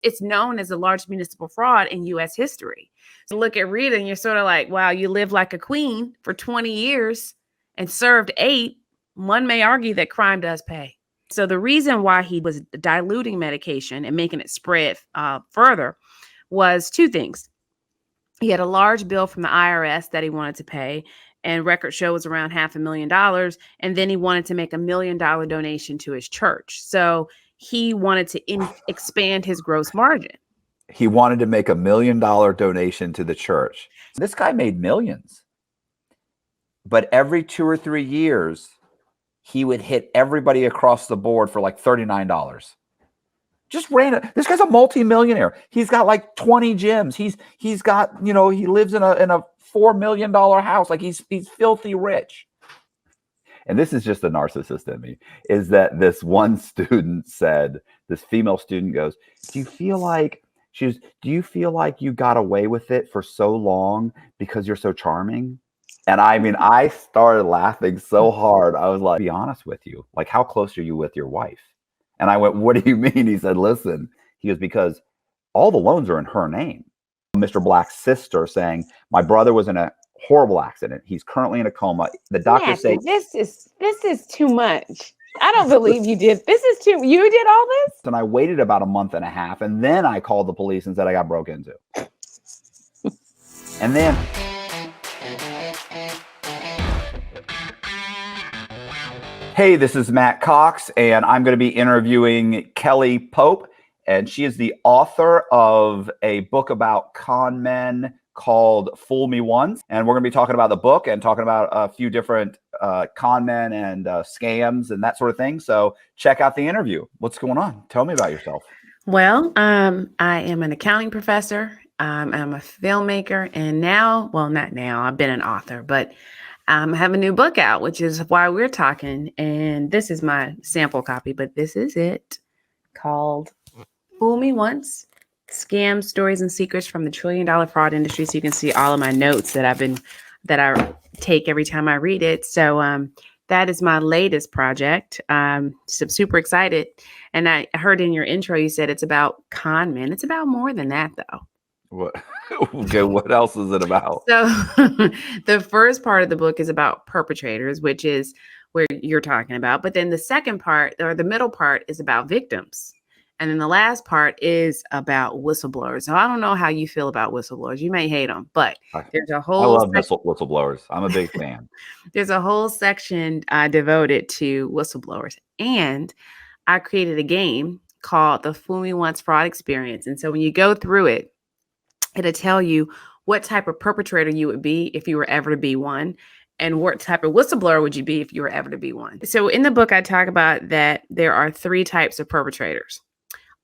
it's known as the largest municipal fraud in U.S. history. So look at Rita and you're sort of like, wow, you lived like a queen for 20 years and served 8. One may argue that crime does pay. So the reason why he was diluting medication and making it spread further was 2 things. He had a large bill from the IRS that he wanted to pay, and records show it was around $500,000. And then he wanted to make $1 million donation to his church. So he wanted to expand his gross margin. He wanted to make $1 million donation to the church. This guy made millions. But every 2 or 3 years, he would hit everybody across the board for like $39. Just random. This guy's a multi-millionaire. He's got like 20 gyms. He's got, he lives in a $4 million house. Like he's filthy rich. And this is just the narcissist in me, is that this one student said, this female student goes, do you feel like you got away with it for so long because you're so charming? And I mean, I started laughing so hard. I was like, be honest with you. Like, how close are you with your wife? And I went, what do you mean? He said, listen, he goes, because all the loans are in her name. Mr. Black's sister saying, my brother was in a horrible accident. He's currently in a coma. The doctors say, this is too much. I don't believe you did. You did all this? And I waited about a month and a half. And then I called the police and said I got broke into. And then hey, this is Matt Cox, and I'm going to be interviewing Kelly Pope, and she is the author of a book about con men called Fool Me Once. And we're going to be talking about the book and talking about a few different con men and scams and that sort of thing. So check out the interview. What's going on? Tell me about yourself. Well, I am an accounting professor. I'm a filmmaker, and not now, I've been an author, but I have a new book out, which is why we're talking. And this is my sample copy, but this is it, called Fool Me Once: Scams, Stories, and Secrets from the $1 Trillion Fraud Industry. So you can see all of my notes that I take every time I read it. So that is my latest project. So I'm super excited. And I heard in your intro, you said it's about con men. It's about more than that, though. What? Okay, what else is it about? So the first part of the book is about perpetrators, which is where you're talking about. But then the second part, or the middle part, is about victims. And then the last part is about whistleblowers. So I don't know how you feel about whistleblowers. You may hate them, but there's a whole... I love whistleblowers. I'm a big fan. There's a whole section devoted to whistleblowers. And I created a game called the Fool Me Once Fraud Experience. And so when you go through it, it'll tell you what type of perpetrator you would be if you were ever to be one, and what type of whistleblower would you be if you were ever to be one. So in the book, I talk about that there are 3 types of perpetrators.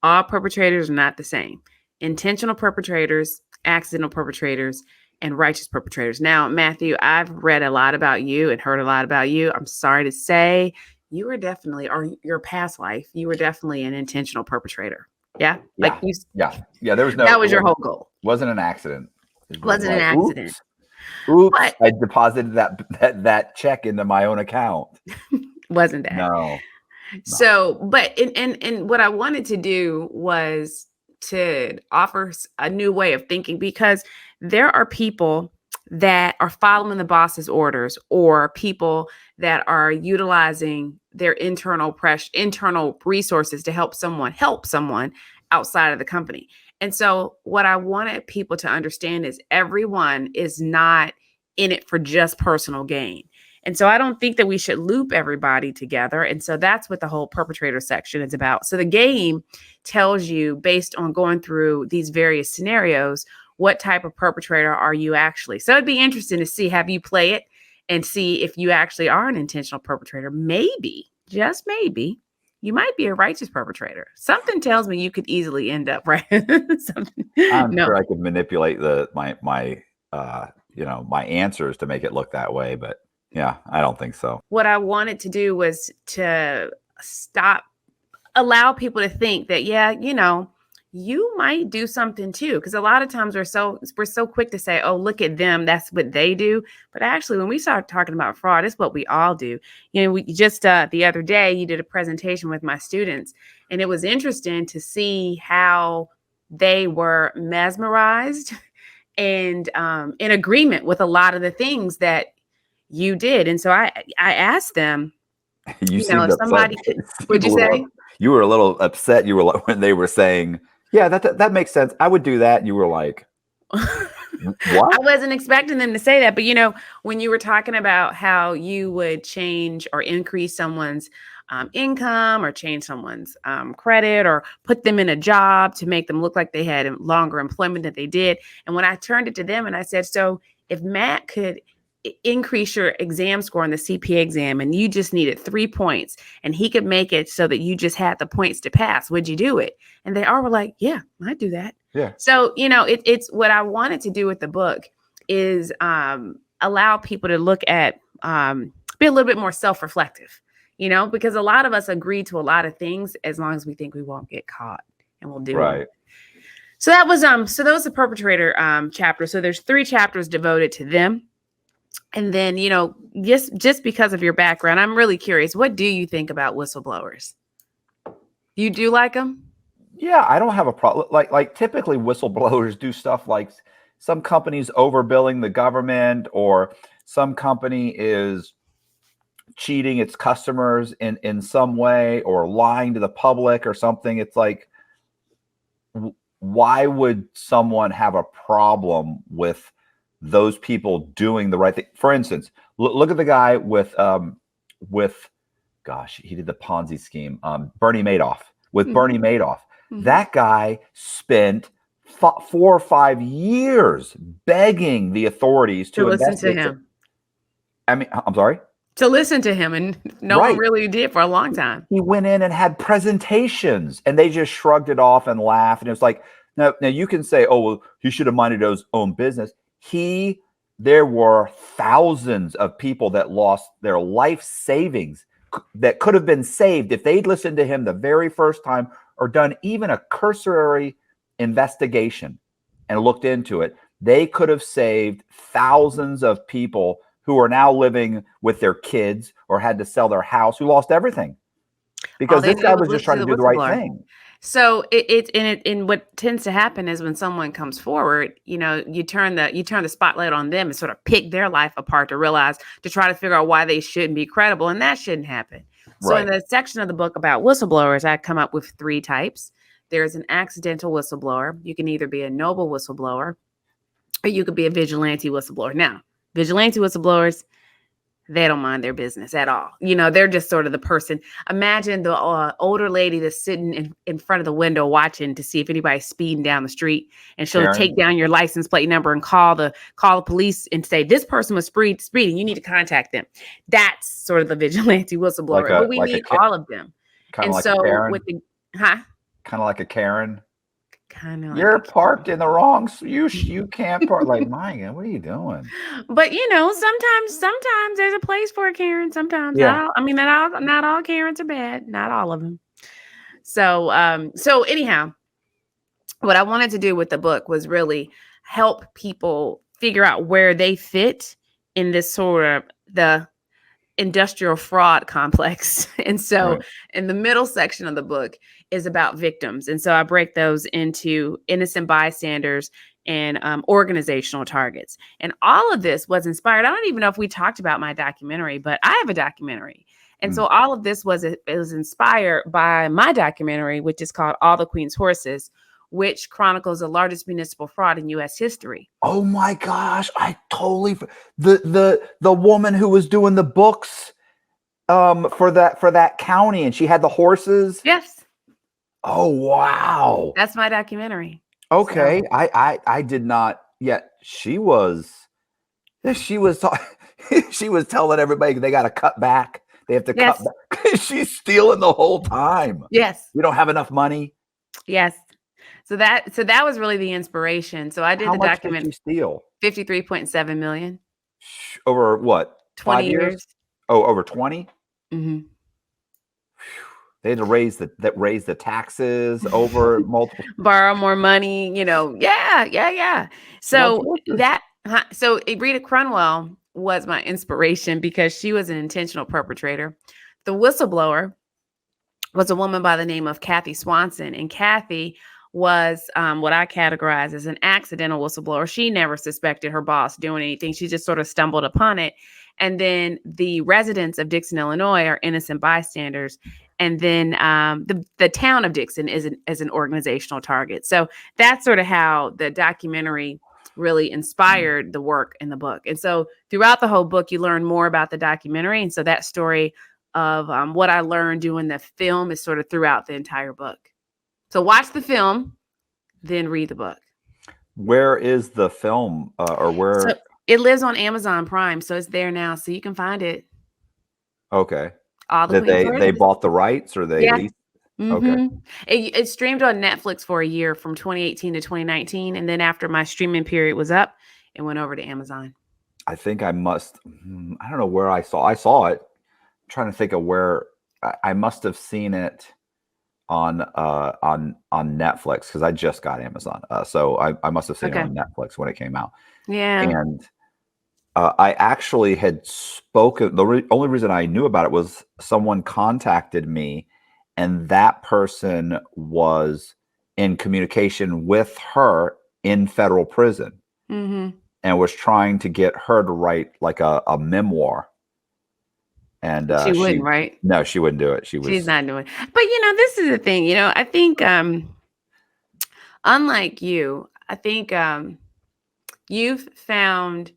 All perpetrators are not the same. Intentional perpetrators, accidental perpetrators, and righteous perpetrators. Now, Matthew, I've read a lot about you and heard a lot about you. I'm sorry to say you were definitely, or your past life, you were definitely an intentional perpetrator. Yeah. There was no. That was your whole goal. Wasn't an accident. Wasn't an accident. Oops. But I deposited that check into my own account. Wasn't that? No. So, but and what I wanted to do was to offer a new way of thinking, because there are people that are following the boss's orders, or people that are utilizing their internal resources to help someone outside of the company. And so what I wanted people to understand is everyone is not in it for just personal gain. And so I don't think that we should loop everybody together. And so that's what the whole perpetrator section is about. So the game tells you, based on going through these various scenarios, what type of perpetrator are you actually? So it'd be interesting to see, have you play it and see if you actually are an intentional perpetrator. Maybe, just maybe, you might be a righteous perpetrator. Something tells me you could easily end up right. I'm sure I could manipulate my answers to make it look that way, but yeah, I don't think so. What I wanted to do was to allow people to think that, you might do something too. Because a lot of times we're so quick to say, oh, look at them, that's what they do. But actually, when we start talking about fraud, it's what we all do. We just the other day, you did a presentation with my students, and it was interesting to see how they were mesmerized and in agreement with a lot of the things that you did. And so I asked them, You you know, seemed if upset. somebody could, would you say? You were a little upset. You were like, when they were saying, "Yeah, that makes sense. I would do that." And you were like, "What?" I wasn't expecting them to say that, but you know, when you were talking about how you would change or increase someone's income or change someone's credit or put them in a job to make them look like they had longer employment than they did. And when I turned it to them and I said, so if Matt could increase your exam score on the CPA exam and you just needed 3 points and he could make it so that you just had the points to pass, would you do it? And they all were like, yeah, I'd do that. Yeah. So, you know, it's what I wanted to do with the book is allow people to look at, be a little bit more self-reflective, you know, because a lot of us agree to a lot of things as long as we think we won't get caught and we'll do it. Right. So that was the perpetrator chapter. So there's 3 chapters devoted to them. And then, you know, just because of your background, I'm really curious, what do you think about whistleblowers? You do like them? Yeah, I don't have a problem. Like typically whistleblowers do stuff like some companies overbilling the government, or some company is cheating its customers in some way, or lying to the public or something. It's like, why would someone have a problem with those people doing the right thing? For instance, look at the guy with gosh, he did the Ponzi scheme, Bernie Madoff. With Bernie Madoff, that guy spent 4 or 5 years begging the authorities to listen to him. I mean, I'm sorry? To listen to him, and no one really did for a long time. He went in and had presentations, and they just shrugged it off and laughed. And it was like, now you can say, oh, well, he should have minded his own business. There were thousands of people that lost their life savings that could have been saved if they'd listened to him the very first time, or done even a cursory investigation and looked into it. They could have saved thousands of people who are now living with their kids or had to sell their house, who lost everything because this guy was just trying to do the right thing. So and what tends to happen is when someone comes forward, you know, you turn the spotlight on them and sort of pick their life apart to try to figure out why they shouldn't be credible, and that shouldn't happen. So in the section of the book about whistleblowers, I come up with 3 types. There's an accidental whistleblower. You can either be a noble whistleblower or you could be a vigilante whistleblower. Now, vigilante whistleblowers, they don't mind their business at all. You know, they're just sort of the person. Imagine the older lady that's sitting in front of the window watching to see if anybody's speeding down the street, and she'll take down your license plate number and call the police and say, this person was speeding. You need to contact them. That's sort of the vigilante whistleblower. But we need all of them. Kind of like a Karen. Kind of like a Karen. You're parked in the wrong. You can't park. Like, my God, what are you doing? But you know, sometimes there's a place for a Karen. Sometimes, not all Karens are bad. Not all of them. So anyhow, what I wanted to do with the book was really help people figure out where they fit in this sort of the industrial fraud complex. And so in the middle section of the book is about victims. And so I break those into innocent bystanders and organizational targets. And all of this was inspired. I don't even know if we talked about my documentary, but I have a documentary. And so all of this was inspired by my documentary, which is called All the Queen's Horses, which chronicles the largest municipal fraud in U.S. history. Oh my gosh, I totally the woman who was doing the books for that county, and she had the horses. Yes. Oh wow, that's my documentary. Okay, so. I did not yet. She was she was telling everybody they got to cut back. They have to cut back. She's stealing the whole time. Yes, we don't have enough money. Yes. So that was really the inspiration. So I did the document. How much did you steal? 53.7 million. Over what? 20 years. Oh, over 20? Mm-hmm. They had to raise the taxes over multiple. Borrow more money, you know. Yeah. So Rita Crunwell was my inspiration because she was an intentional perpetrator. The whistleblower was a woman by the name of Kathy Swanson, and Kathy was what I categorize as an accidental whistleblower. She never suspected her boss doing anything. She just sort of stumbled upon it. And then the residents of Dixon, Illinois are innocent bystanders. And then the town of Dixon is an organizational target. So that's sort of how the documentary really inspired the work in the book. And so throughout the whole book, you learn more about the documentary. And so that story of what I learned doing the film is sort of throughout the entire book. So watch the film, then read the book. Where is the film or where? So it lives on Amazon Prime. So it's there now. So you can find it. Okay. All the Did they bought the rights or they leased? Okay. It streamed on Netflix for a year from 2018 to 2019. And then after my streaming period was up, it went over to Amazon. I think I must, I don't know where I saw it. I'm trying to think of where I must have seen it on Netflix because I just got Amazon. So I must have seen it on Netflix when it came out. Yeah. And I actually had spoken. The only reason I knew about it was someone contacted me, and that person was in communication with her in federal prison and was trying to get her to write like a memoir. And she wouldn't, right? No, she wouldn't do it. She's not doing it. But this is the thing. I think unlike you, I think you've found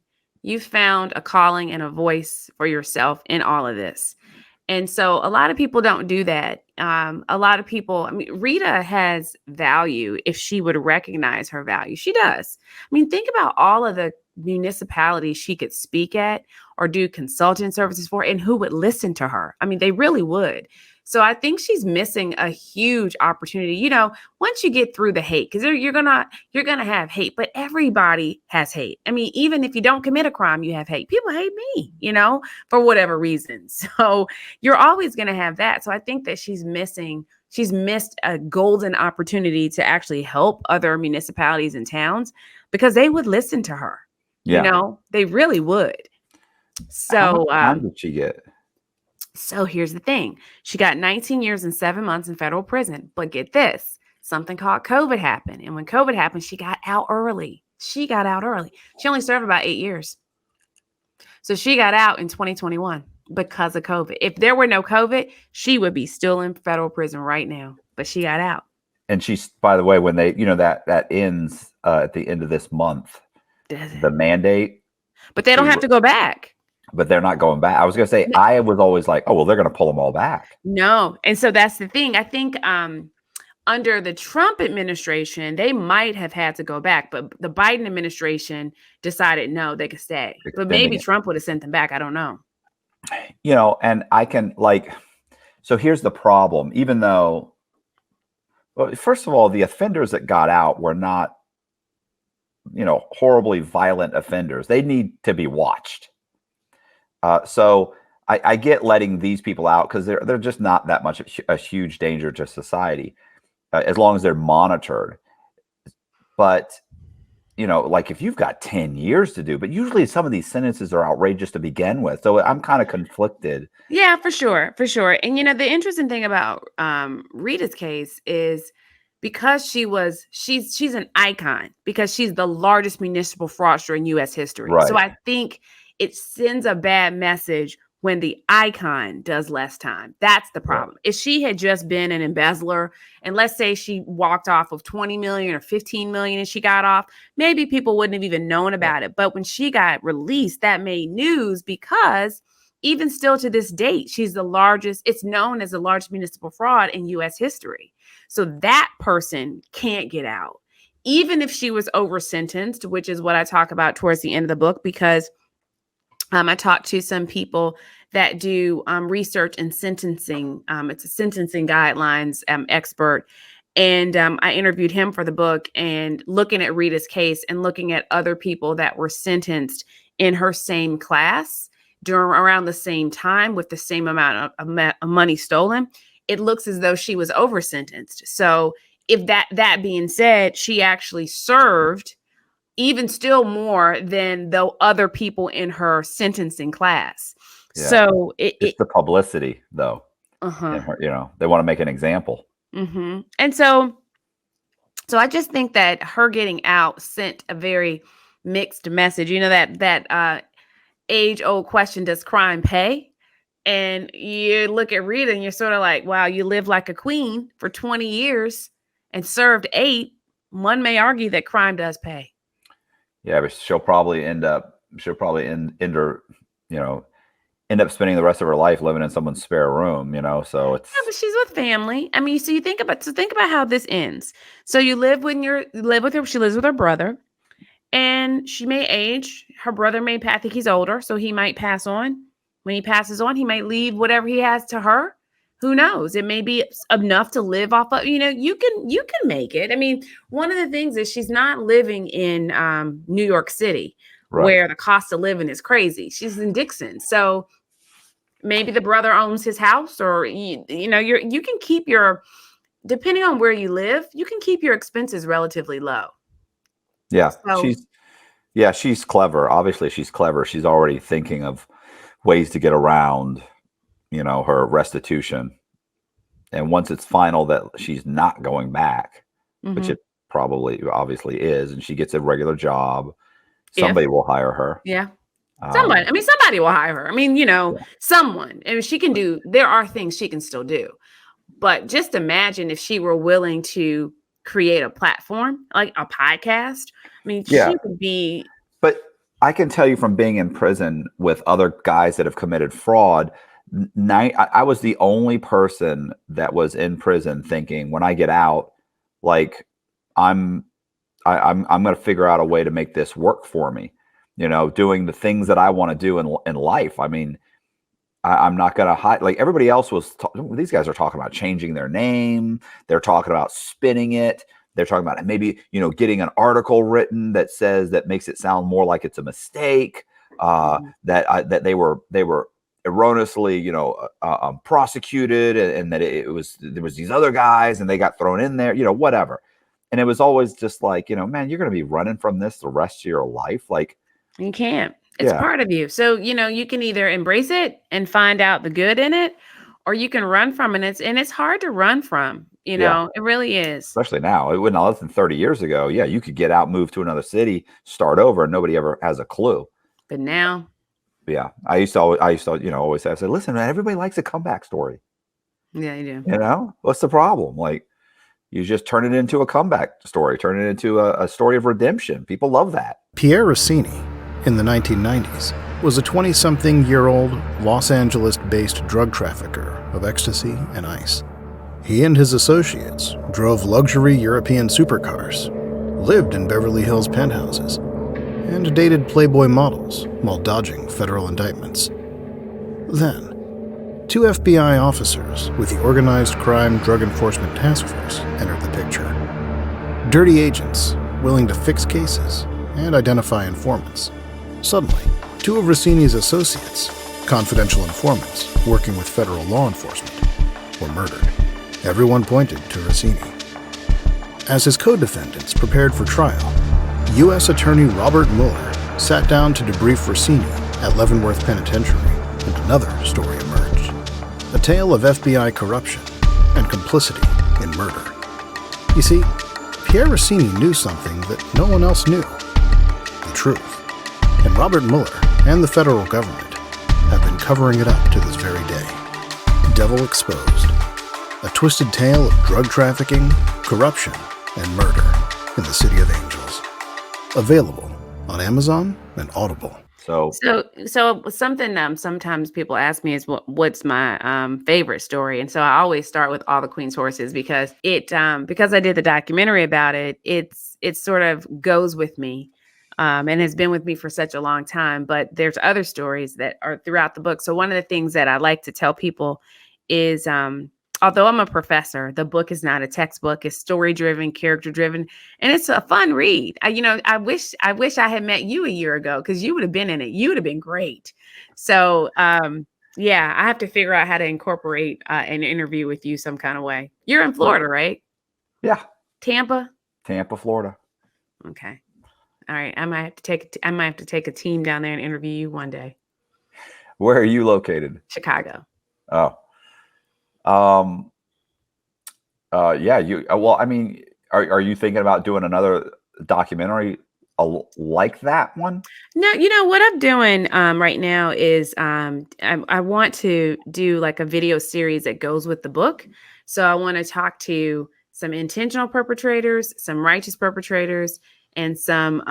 a calling and a voice for yourself in all of this. And so a lot of people don't do that. A lot of people, Rita has value if she would recognize her value. She does. Think about all of the municipalities she could speak at or do consulting services for and who would listen to her. They really would. So I think she's missing a huge opportunity. Once you get through the hate, because you're gonna have hate, but everybody has hate. Even if you don't commit a crime, you have hate. People hate me, for whatever reason. So you're always gonna have that. So I think that she's missed a golden opportunity to actually help other municipalities and because they would listen to her. Yeah. They really would. So how much time did she get? So here's the thing. She got 19 years and 7 months in federal prison. But get this, something called COVID happened. And when COVID happened, she got out early. She only served about 8 years. So she got out in 2021 because of COVID. If there were no COVID, she would be still in federal prison right now. But she got out. And she's, by the way, when they, that ends at the end of this month, the mandate. But they don't have to go back. But they're not going back. I was going to say, I was always like, oh, well, they're going to pull them all back. No. And so that's the thing. I think under the Trump administration, they might have had to go back. But the Biden administration decided, no, they could stay. But maybe Trump would have sent them back. I don't know. And I can so here's the problem. Even though, well, first of all, the offenders that got out were not, horribly violent offenders. They need to be watched. So I get letting these people out because they're just not that much a huge danger to society as long as they're monitored. But, if you've got 10 years to do, but usually some of these sentences are outrageous to begin with. So I'm kind of conflicted. Yeah, for sure. For sure. And, the interesting thing about Rita's case is because she's an icon because she's the largest municipal fraudster in U.S. history. Right. So I think it sends a bad message when the icon does less time. That's the problem. Right. If she had just been an embezzler, and let's say she walked off of 20 million or 15 million and she got off, maybe people wouldn't have even known about it. But when she got released, that made news because even still to this date, she's the largest, it's known as the largest municipal fraud in U.S. history. So that person can't get out, even if she was over sentenced, which is what I talk about towards the end of the book, because I talked to some people that do research in sentencing. It's a sentencing guidelines expert. And I interviewed him for the book and looking at Rita's case and looking at other people that were sentenced in her same class around the same time with the same amount of money stolen. It looks as though she was over sentenced. So if that being said, she actually served even still more than the other people in her sentencing class. Yeah. So it's the publicity though. And her, they want to make an example. And so So I just think that her getting out sent a very mixed message. You know, that age old question, does crime pay? And you look at Rita and you're sort of like, wow, you lived like a queen for 20 years and served 8. One may argue that crime does pay. Yeah, but she'll probably end up end up spending the rest of her life living in someone's spare room, so it's Yeah, but she's with family. I mean, so you think about how this ends. So you live with her, she lives with her brother, and she may age. Her brother may, I think he's older, so he might pass on. When he passes on, he might leave whatever he has to her. Who knows? It may be enough to live off of. You can make it. I mean, one of the things is she's not living in New York City, right. where the cost of living is crazy. She's in Dixon, so maybe the brother owns his house, or you can keep your, depending on where you live, you can keep your expenses relatively low. Yeah, So, she's clever. Obviously, she's clever. She's already thinking of ways to get around, her restitution. And once it's final that she's not going back, which it probably obviously is, and she gets a regular job, somebody will hire her. Yeah. Somebody will hire her. I mean, someone. I mean, there are things she can still do. But just imagine if she were willing to create a platform, like a podcast. I mean, she would be. But I can tell you from being in prison with other guys that have committed fraud, I was the only person that was in prison thinking, when I get out, like I'm going to figure out a way to make this work for me. Doing the things that I want to do in life. I mean, I'm not going to hide. Like everybody else was. These guys are talking about changing their name. They're talking about spinning it. They're talking about maybe, getting an article written that makes it sound more like it's a mistake. That they were erroneously, prosecuted, and that there was these other guys and they got thrown in there, whatever. And it was always just like, man, you're going to be running from this the rest of your life. Like, you can't. It's part of you. So, you can either embrace it and find out the good in it, or you can run from it. And it's hard to run from, it really is. Especially now. It wasn't less than 30 years ago. Yeah, you could get out, move to another city, start over, and nobody ever has a clue. But now. Yeah. I used to always say, listen, man, everybody likes a comeback story. Yeah, you do. What's the problem? Like, you just turn it into a comeback story, turn it into a story of redemption. People love that. Pierre Rossini, in the 1990s, was a 20-something-year-old Los Angeles-based drug trafficker of ecstasy and ice. He and his associates drove luxury European supercars, lived in Beverly Hills penthouses, and dated Playboy models while dodging federal indictments. Then, 2 FBI officers with the Organized Crime Drug Enforcement Task Force entered the picture. Dirty agents willing to fix cases and identify informants. Suddenly, 2 of Rossini's associates, confidential informants working with federal law enforcement, were murdered. Everyone pointed to Rossini. As his co-defendants prepared for trial, U.S. Attorney Robert Mueller sat down to debrief Rossini at Leavenworth Penitentiary, and another story emerged. A tale of FBI corruption and complicity in murder. You see, Pierre Rossini knew something that no one else knew. The truth. And Robert Mueller and the federal government have been covering it up to this very day. Devil Exposed. A twisted tale of drug trafficking, corruption, and murder in the City of Angels. Available on Amazon and Audible. So something sometimes people ask me is what's my favorite story, and so I always start with All the Queen's Horses because because I did the documentary about it. It sort of goes with me, and has been with me for such a long time. But there's other stories that are throughout the book. So one of the things that I like to tell people is, although I'm a professor, the book is not a textbook. It's story-driven, character-driven, and it's a fun read. I wish I had met you a year ago because you would have been in it. You would have been great. So, I have to figure out how to incorporate an interview with you some kind of way. You're in Florida, right? Yeah. Tampa, Florida. Okay. All right. I might have to take a team down there and interview you one day. Where are you located? Chicago. Oh. Well, I mean, Are you thinking about doing another documentary like that one? No, what I'm doing right now is I want to do like a video series that goes with the book. So I want to talk to some intentional perpetrators, some righteous perpetrators, and some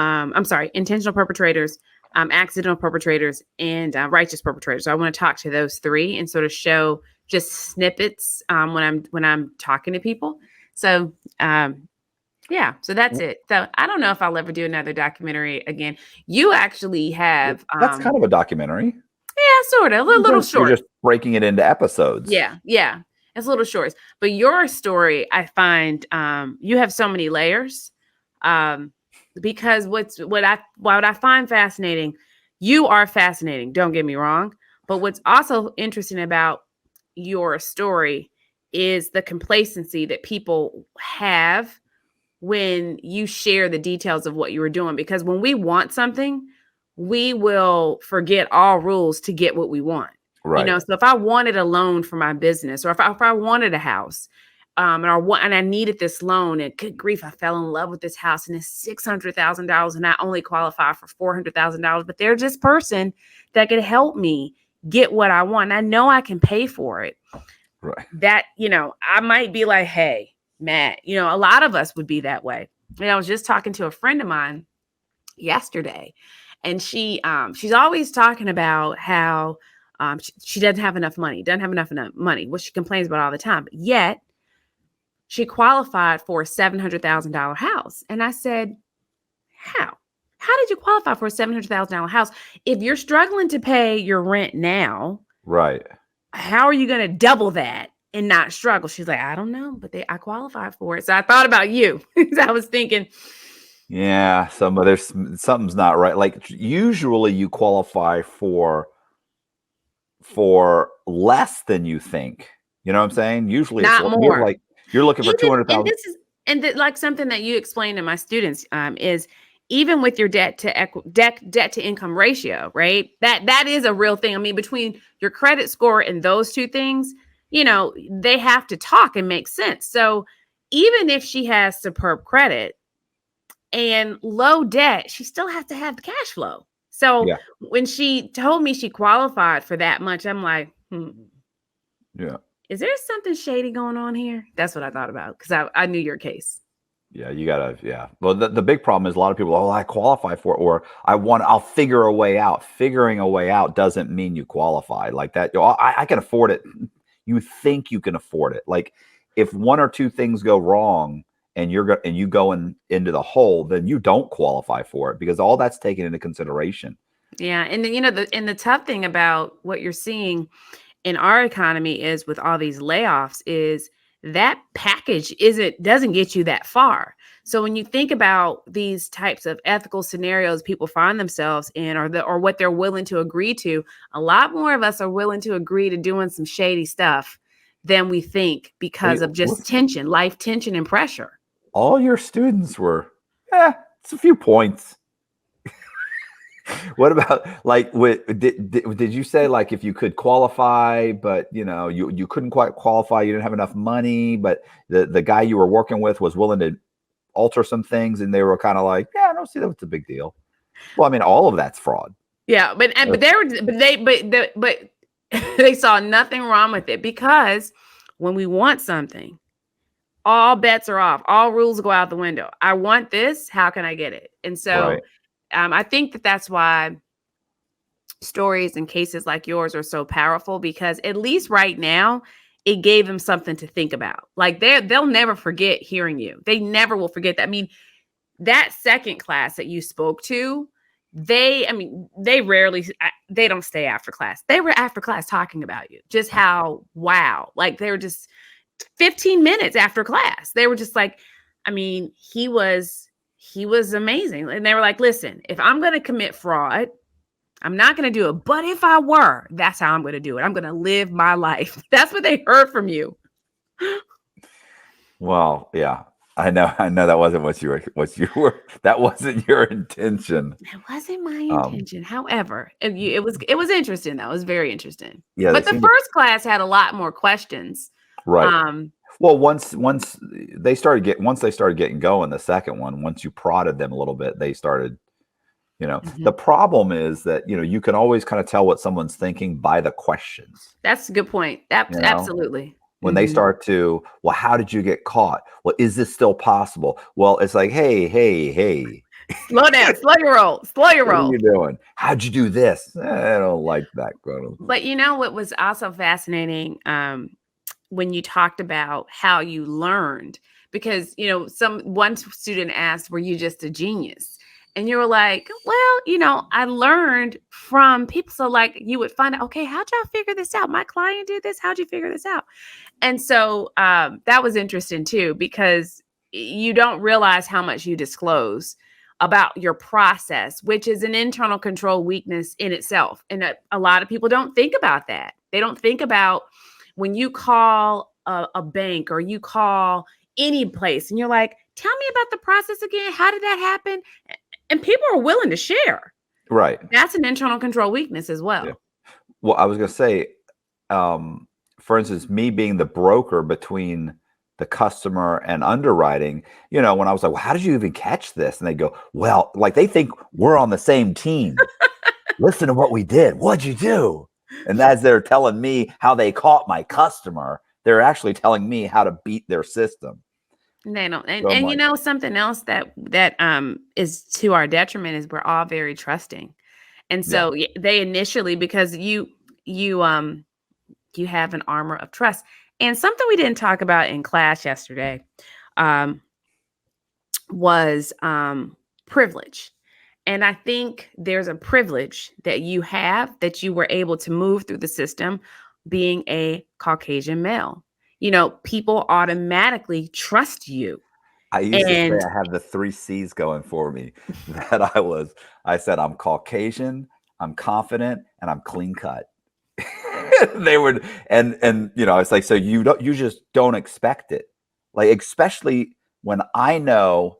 intentional perpetrators, accidental perpetrators, and righteous perpetrators. So I want to talk to those three and sort of show just snippets when I'm talking to people. So yeah, so that's it. So I don't know if I'll ever do another documentary again. You actually have That's kind of a documentary. yeah, sort of a little short. You're just breaking it into episodes. Yeah. It's little shorts. But your story, I find you have so many layers. Because what I find fascinating, you are fascinating, don't get me wrong. But what's also interesting about your story is the complacency that people have when you share the details of what you were doing. Because when we want something, we will forget all rules to get what we want. Right. So if I wanted a loan for my business, or if I wanted a house, and I needed this loan, and good grief, I fell in love with this house, and it's $600,000, and I only qualify for $400,000. But there's this person that could help me get what I want. I know I can pay for it. Right. That I might be like, hey, Matt, a lot of us would be that way. And I was just talking to a friend of mine yesterday, and she's always talking about how she doesn't have enough money, what she complains about all the time. But yet she qualified for a $700,000 house. And I said, how did you qualify for a $700,000 house? If you're struggling to pay your rent now, right, how are you going to double that and not struggle? She's like, I don't know, but I qualified for it. So I thought about you. I was thinking, yeah, something's not right. Like usually you qualify for less than you think. You know what I'm saying? Usually not it's more. Like you're looking for 200,000. Like something that you explain to my students is even with your debt to income ratio, right? That is a real thing. I mean, between your credit score and those two things, they have to talk and make sense. So even if she has superb credit and low debt, she still has to have the cash flow. So when she told me she qualified for that much, I'm like, yeah. Is there something shady going on here? That's what I thought about, because I knew your case. Yeah, you gotta. Yeah. Well, the big problem is a lot of people. Oh, I qualify for it, or I'll figure a way out. Figuring a way out doesn't mean you qualify like that. I can afford it. You think you can afford it. Like if one or two things go wrong and you go into the hole, then you don't qualify for it, because all that's taken into consideration. Yeah, and then the tough thing about what you're seeing in our economy is with all these layoffs is that package doesn't get you that far. So when you think about these types of ethical scenarios people find themselves in, or what they're willing to agree to, a lot more of us are willing to agree to doing some shady stuff than we think, because of just life tension and pressure. All your students were, it's a few points. What about like did you say like if you could qualify, but you couldn't quite qualify, you didn't have enough money, but the guy you were working with was willing to alter some things, and they were kind of like, I don't see that what's a big deal. Well, I mean, all of that's fraud. Yeah, but they saw nothing wrong with it, because when we want something, all bets are off, all rules go out the window. I want this, how can I get it? And so right. I think that's why stories and cases like yours are so powerful, because at least right now it gave them something to think about. Like they'll never forget hearing you. They never will forget that. I mean, that second class that you spoke to, they don't stay after class. They were after class talking about you. Just how, wow. Like they were just 15 minutes after class. They were just like, I mean, he was amazing. And they were like, listen, if I'm going to commit fraud, I'm not going to do it. But if I were, that's how I'm going to do it. I'm going to live my life. That's what they heard from you. Well, yeah, I know that wasn't what you were, that wasn't your intention. It wasn't my intention. However, it was interesting though. It was very interesting. Yeah. But the first class had a lot more questions. Right. Well, once they started getting going, the second one, once you prodded them a little bit, they started, the problem is that, you can always kind of tell what someone's thinking by the questions. That's a good point. Absolutely. When they start to, well, how did you get caught? Well, is this still possible? Well, it's like, hey. Slow down, slow your roll. What are you doing? How'd you do this? I don't like that. But what was also fascinating, when you talked about how you learned, because one student asked, were you just a genius? And you were like, well, I learned from people. So like you would find out, okay, how'd y'all figure this out? My client did this. How'd you figure this out? And so that was interesting too, because you don't realize how much you disclose about your process, which is an internal control weakness in itself. And a lot of people don't think about that. They don't think about when you call a bank or you call any place and you're like, tell me about the process again. How did that happen? And people are willing to share. Right. That's an internal control weakness as well. Yeah. Well, I was going to say, for instance, me being the broker between the customer and underwriting, when I was like, well, how did you even catch this? And they go, well, like they think we're on the same team. Listen to what we did. What'd you do? And as they're telling me how they caught my customer, they're actually telling me how to beat their system. They don't. And something else that is to our detriment is we're all very trusting. And so they initially, because you have an armor of trust. And something we didn't talk about in class yesterday was privilege. And I think there's a privilege that you have that you were able to move through the system being a Caucasian male. People automatically trust you. I used to say I have the 3 C's going for me. That I said, I'm Caucasian, I'm confident, and I'm clean cut. They would, and it's like, so you just don't expect it. Like, especially when I know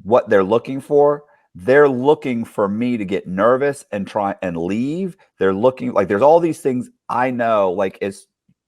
what they're looking for. They're looking for me to get nervous and try and leave. They're looking like there's all these things I know, like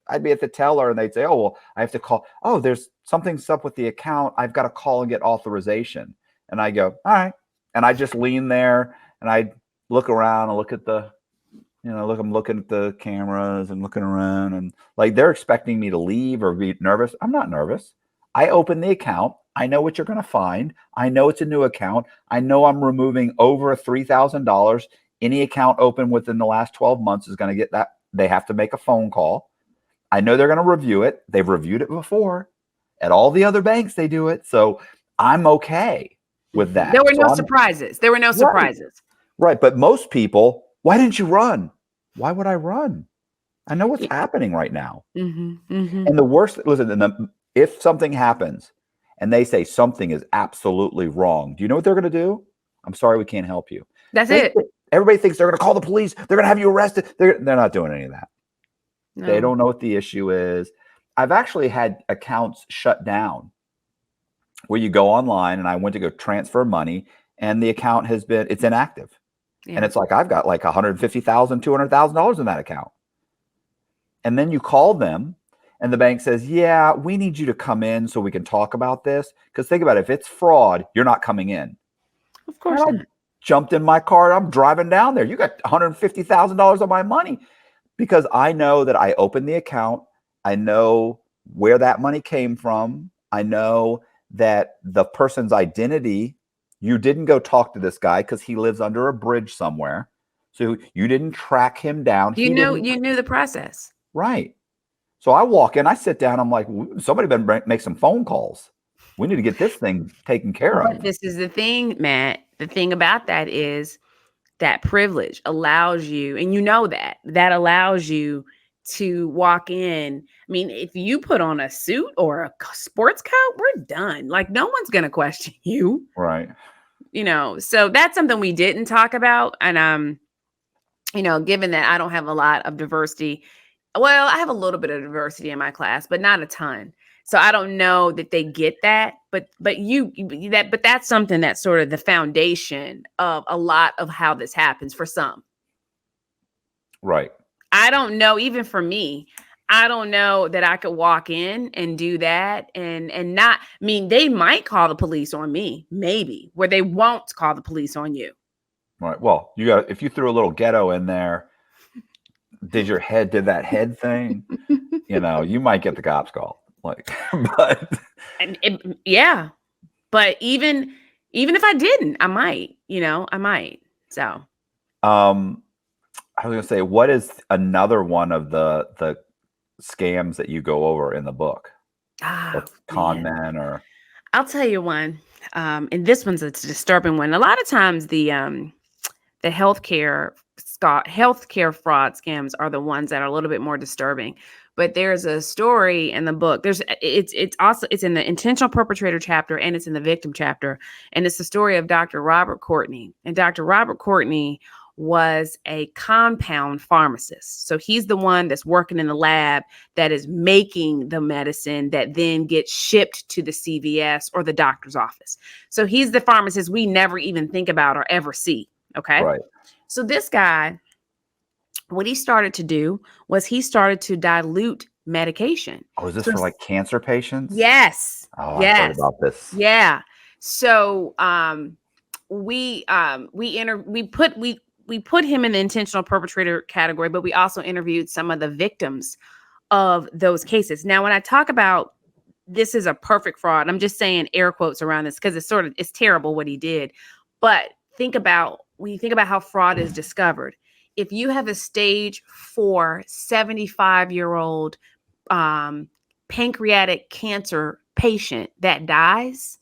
I'd be at the teller and they'd say, oh, well, I have to call. Oh, there's something's up with the account. I've got to call and get authorization. And I go, all right. And I just lean there and I look around and look at I'm looking at the cameras and looking around, and like they're expecting me to leave or be nervous. I'm not nervous. I open the account. I know what you're going to find. I know it's a new account. I know I'm removing over $3,000. Any account open within the last 12 months is going to get that. They have to make a phone call. I know they're going to review it. They've reviewed it before. At all the other banks, they do it. So I'm okay with that. There were no surprises. There were no surprises. Right. But most people, why didn't you run? Why would I run? I know what's happening right now. And the worst, listen, if something happens and they say something is absolutely wrong, do you know what they're going to do? I'm sorry, we can't help you. That's it. Everybody thinks they're going to call the police. They're going to have you arrested. They're not doing any of that. No. They don't know what the issue is. I've actually had accounts shut down where you go online, and I went to go transfer money and the account it's inactive. Yeah. And it's like, I've got like $150,000, $200,000 in that account. And then you call them and the bank says, yeah, we need you to come in so we can talk about this. Because think about it, if it's fraud, you're not coming in. Of course not. I jumped in my car. I'm driving down there. You got $150,000 of my money, because I know that I opened the account. I know where that money came from. I know that the person's identity, you didn't go talk to this guy because he lives under a bridge somewhere. So you didn't track him down. You knew the process. Right. So I walk in, I sit down. I'm like, somebody better make some phone calls. We need to get this thing taken care of. This is the thing, Matt. The thing about that is that privilege allows you, and that allows you to walk in. I mean, if you put on a suit or a sports coat, we're done. Like, no one's going to question you. Right. So that's something we didn't talk about. And, given that I don't have a lot of diversity, well, I have a little bit of diversity in my class, but not a ton. So I don't know that they get that, but that's something that's sort of the foundation of a lot of how this happens for some. Right. I don't know, even for me, I don't know that I could walk in and do that and not, I mean, they might call the police on me, maybe, where they won't call the police on you. Right. Well, if you threw a little ghetto in there, did that head thing, you might get the cops called. Like, but yeah. But even if I didn't, I might, So I was gonna say, what is another one of the scams that you go over in the book? Con men, or I'll tell you one. And this one's a disturbing one. A lot of times the healthcare fraud scams are the ones that are a little bit more disturbing. But there's a story in the book. It's in the intentional perpetrator chapter and it's in the victim chapter. And it's the story of Dr. Robert Courtney. And Dr. Robert Courtney was a compound pharmacist. So he's the one that's working in the lab that is making the medicine that then gets shipped to the CVS or the doctor's office. So he's the pharmacist we never even think about or ever see. Okay. right. So this guy, what he started to do was he started to dilute medication. Oh, is this for like cancer patients? Yes. Oh, yes. I've heard about this. Yeah. So we put him in the intentional perpetrator category, but we also interviewed some of the victims of those cases. Now, when I talk about this is a perfect fraud, I'm just saying air quotes around this because it's terrible what he did. But when you think about how fraud is discovered, if you have a stage 4 75-year-old pancreatic cancer patient that dies,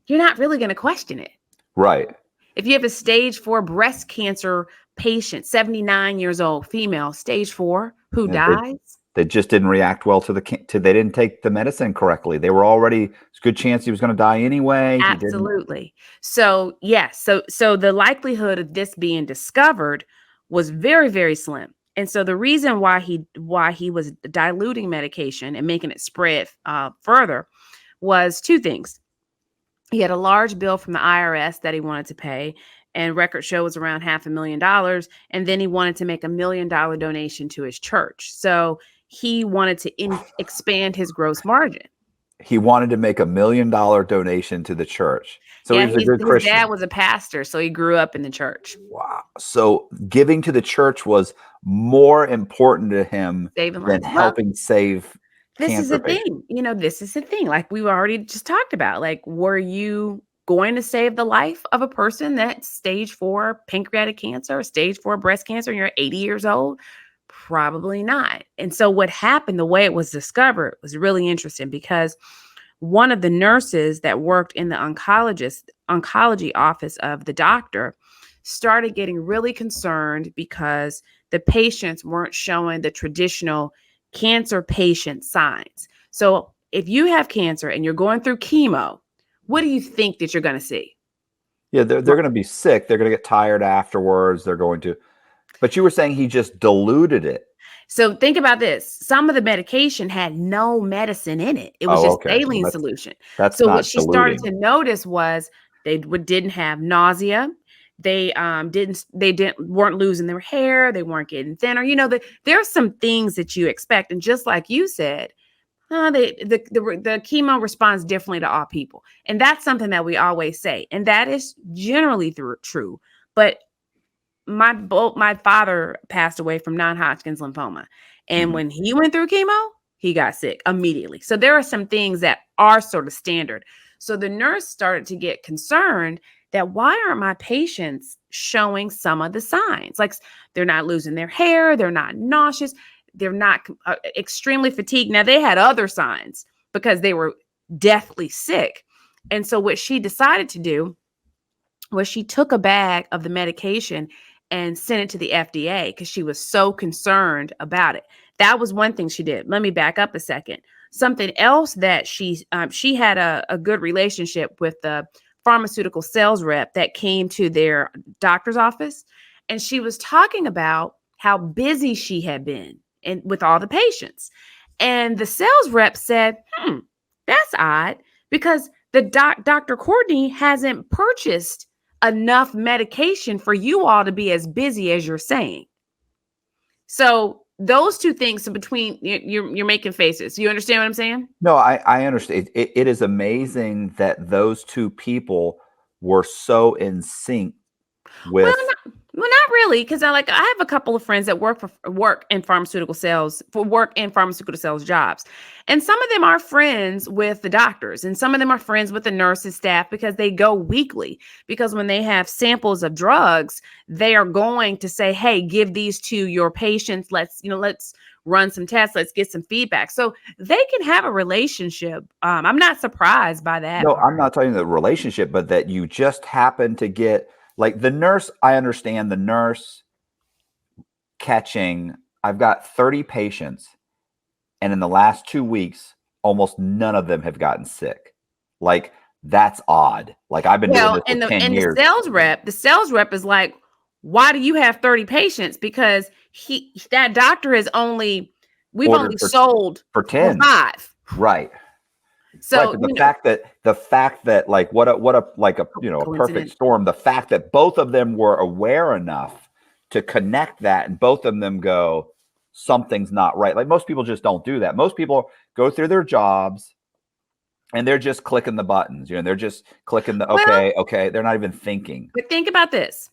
you're not really going to question it. Right. If you have a stage 4 breast cancer patient, 79 years old, female, stage 4, who dies. They just didn't react well they didn't take the medicine correctly. They were already, it's a good chance he was going to die anyway. Absolutely. So yes. So the likelihood of this being discovered was very, very slim. And so the reason why he was diluting medication and making it spread further was two things. He had a large bill from the IRS that he wanted to pay, and record show was around $500,000. And then he wanted to make $1 million donation to his church. So he wanted to expand his gross margin. He wanted to make $1 million donation to the church. So he was a good Christian. His dad was a pastor, so he grew up in the church. Wow. So giving to the church was more important to him than helping save this cancer is the patients. thing. This is the thing. Like we already just talked about. Like, were you going to save the life of a person that's stage 4 pancreatic cancer, or stage 4 breast cancer, and you're 80 years old? Probably not. And so what happened, the way it was discovered, was really interesting because one of the nurses that worked in the oncology office of the doctor started getting really concerned because the patients weren't showing the traditional cancer patient signs. So if you have cancer and you're going through chemo, what do you think that you're going to see? Yeah, they're going to be sick. They're going to get tired afterwards. But you were saying he just diluted it. So think about this. Some of the medication had no medicine in it. It was just saline solution. So what she started to notice was they didn't have nausea. They weren't losing their hair. They weren't getting thinner. There's some things that you expect. And just like you said, the chemo responds differently to all people. And that's something that we always say. And that is generally true. But my father passed away from non-Hodgkin's lymphoma. And when he went through chemo, he got sick immediately. So there are some things that are sort of standard. So the nurse started to get concerned that why aren't my patients showing some of the signs? Like they're not losing their hair. They're not nauseous. They're not extremely fatigued. Now they had other signs because they were deathly sick. And so what she decided to do was she took a bag of the medication and sent it to the FDA because she was so concerned about it. That was one thing she did. Let me back up a second. Something else that she had a good relationship with the pharmaceutical sales rep that came to their doctor's office. And she was talking about how busy she had been with all the patients. And the sales rep said, that's odd because the Dr. Courtney hasn't purchased enough medication for you all to be as busy as you're saying. So those two things. So between you're making faces. You understand what I'm saying? No, I understand. It is amazing that those two people were so in sync with. Not really, because I have a couple of friends that work in pharmaceutical sales jobs, and some of them are friends with the doctors, and some of them are friends with the nurses staff because they go weekly. Because when they have samples of drugs, they are going to say, "Hey, give these to your patients. Let's run some tests. Let's get some feedback." So they can have a relationship. I'm not surprised by that. No, part. I'm not talking the relationship, but that you just happen to get. Like the nurse, I understand the nurse catching, I've got 30 patients, and in the last 2 weeks, almost none of them have gotten sick. Like, that's odd. Like, I've been doing this for 10 years. The sales rep is like, why do you have 30 patients? Because that doctor has we've only sold for 10. 5. Right. So right, the fact that like what a a perfect storm. The fact that both of them were aware enough to connect that, and both of them go, something's not right. Like most people just don't do that. Most people go through their jobs and they're just clicking the buttons. They're just clicking the okay. They're not even thinking. But think about this.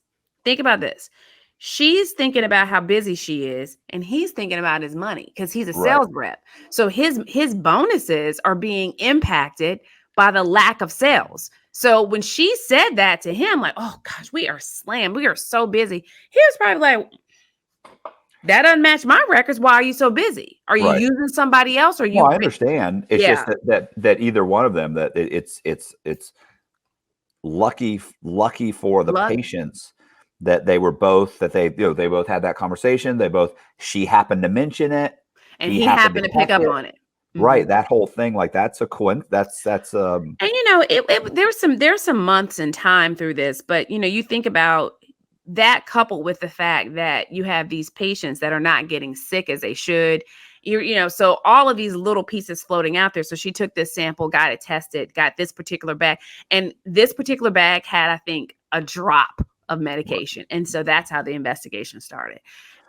She's thinking about how busy she is, and he's thinking about his money because he's a sales rep. So his bonuses are being impacted by the lack of sales. So when she said that to him, like, "Oh gosh, we are slammed. We are so busy," he was probably like, "That doesn't match my records. Why are you so busy? Are you using somebody else? Or you?" Well, I understand. It's just that either one of them, that it's lucky for the patients that they were both, that they both had that conversation. She happened to mention it, and he happened to pick up on it. Right, that whole thing, like that's a coincidence. That's and there's some months and time through this, but you think about that coupled with the fact that you have these patients that are not getting sick as they should. So all of these little pieces floating out there. So she took this sample, got it tested, got this particular bag, and this particular bag had, I think, a drop of medication. And so that's how the investigation started.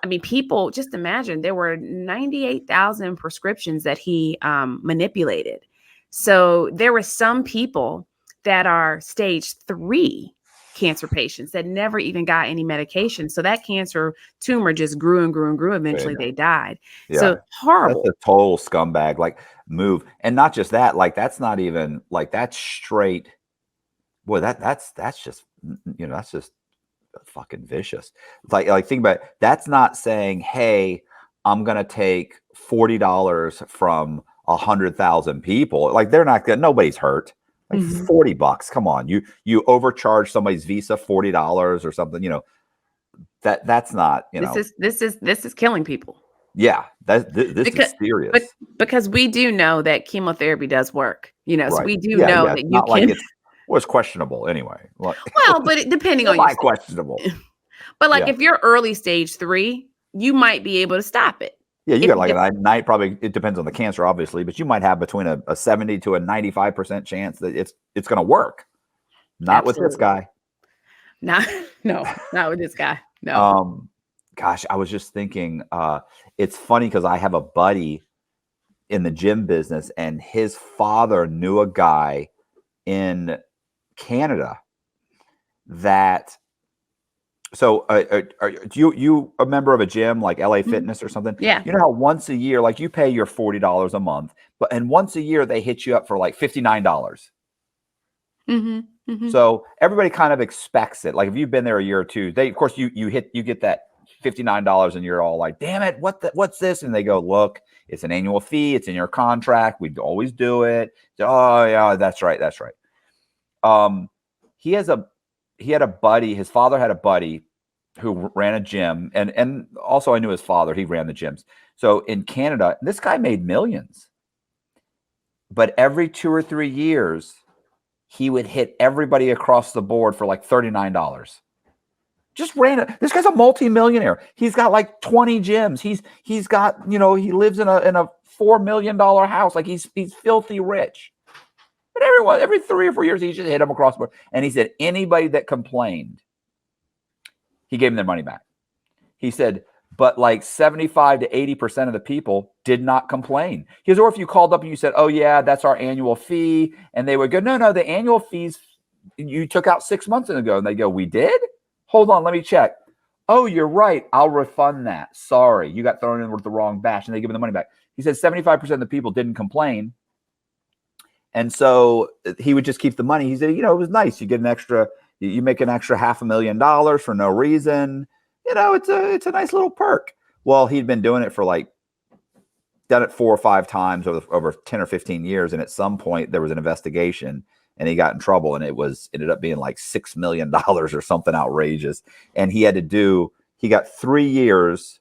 I mean, people, just imagine, there were 98,000 prescriptions that he manipulated. So there were some people that are stage 3 cancer patients that never even got any medication. So that cancer tumor just grew and grew and grew. Eventually they died. Yeah. So horrible. That's a total scumbag, like, move. And not just that, like, that's not even like, that's straight. Boy, that's just, that's just fucking vicious. Like think about it. That's not saying, hey, I'm gonna take $40 from 100,000 people. Like, they're not gonna, nobody's hurt. Like $40, come on. You overcharge somebody's Visa $40 or something, that's not, this is killing people. Yeah, this is serious. But because we do know that chemotherapy does work, so we do know that you can. Like it's questionable anyway. Well, but depending on your questionable. But if you're early stage 3, you might be able to stop it. Yeah, you got like a night. Probably it depends on the cancer, obviously, but you might have between a 70 to a 95% chance that it's going to work. Not with this guy. Not with this guy. No. Gosh, I was just thinking. It's funny because I have a buddy in the gym business, and his father knew a guy in Canada that. So are you a member of a gym like LA Fitness or something? Yeah. You know how once a year, like, you pay your $40 a month, and once a year they hit you up for like $59. So everybody kind of expects it. Like, if you've been there a year or two, of course you get that $59 and you're all like, damn it, what's this? And they go, look, it's an annual fee. It's in your contract. We always do it. So, oh yeah, that's right. He had a buddy, his father had a buddy who ran a gym, and also I knew his father, he ran the gyms. So in Canada, this guy made millions. But every 2 or 3 years, he would hit everybody across the board for like $39. Just ran it. This guy's a multi-millionaire. He's got like 20 gyms. He's got, he lives in a $4 million house. Like, he's filthy rich. But every 3 or 4 years, he just hit them across the board. And he said anybody that complained, he gave them their money back. He said but like 75 to 80% of the people did not complain. Because, or if you called up and you said, oh yeah, that's our annual fee. And they would go, no, the annual fees you took out 6 months ago. And they go, we did? Hold on, let me check. Oh, you're right. I'll refund that. Sorry, you got thrown in with the wrong batch. And they give him the money back. He said 75% of the people didn't complain. And so he would just keep the money. He said, it was nice. You get an extra, you make an extra $500,000 for no reason. It's a nice little perk. Well, he'd been doing it for done it 4 or 5 times over 10 or 15 years. And at some point there was an investigation and he got in trouble, and ended up being like $6 million or something outrageous. And he got 3 years.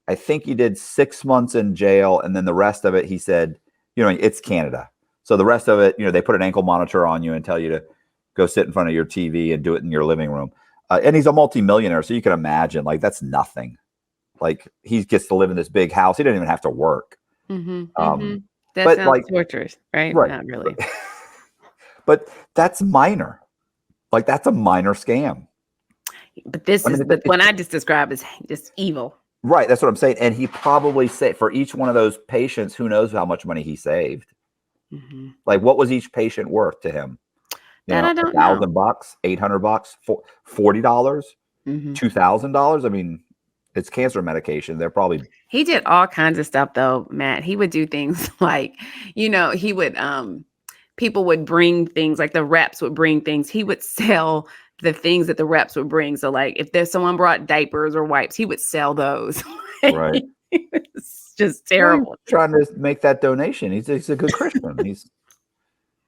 I think he did 6 months in jail. And then the rest of it, he said, it's Canada. So the rest of it, they put an ankle monitor on you and tell you to go sit in front of your TV and do it in your living room. And he's a multimillionaire, so you can imagine, that's nothing. He gets to live in this big house. He doesn't even have to work. That sounds torturous, right? Not really. But that's minor. That's a minor scam. But what I just described is just evil. Right. That's what I'm saying. And he probably said for each one of those patients, who knows how much money he saved. What was each patient worth to him? I don't know. $1,000, $800, $40, $2,000. I mean, it's cancer medication. They're probably. He did all kinds of stuff though, Matt. He would do things he would, people would bring things, the reps would bring things. He would sell the things that the reps would bring. So if there's someone brought diapers or wipes, he would sell those. Right. It's just terrible. He's trying to make that donation. He's a good Christian.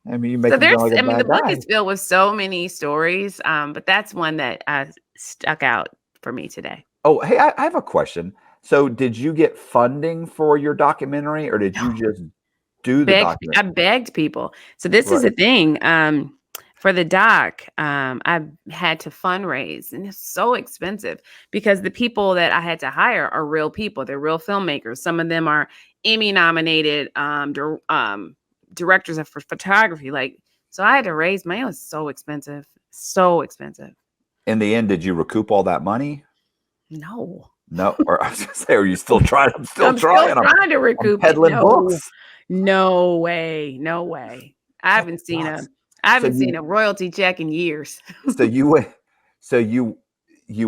You make the book is filled with so many stories, but that's one that stuck out for me today. Oh, hey, I have a question. So did you get funding for your documentary, or did you just do the documentary? I begged people. So this is the thing. For the doc, I had to fundraise, and it's so expensive because the people that I had to hire are real people. They're real filmmakers. Some of them are Emmy nominated directors of photography. So I had to raise money. It was so expensive. So expensive. In the end, did you recoup all that money? No. Or I was gonna say, are you still trying? I'm trying to recoup it. Books. No way. I haven't seen a royalty check in years. So you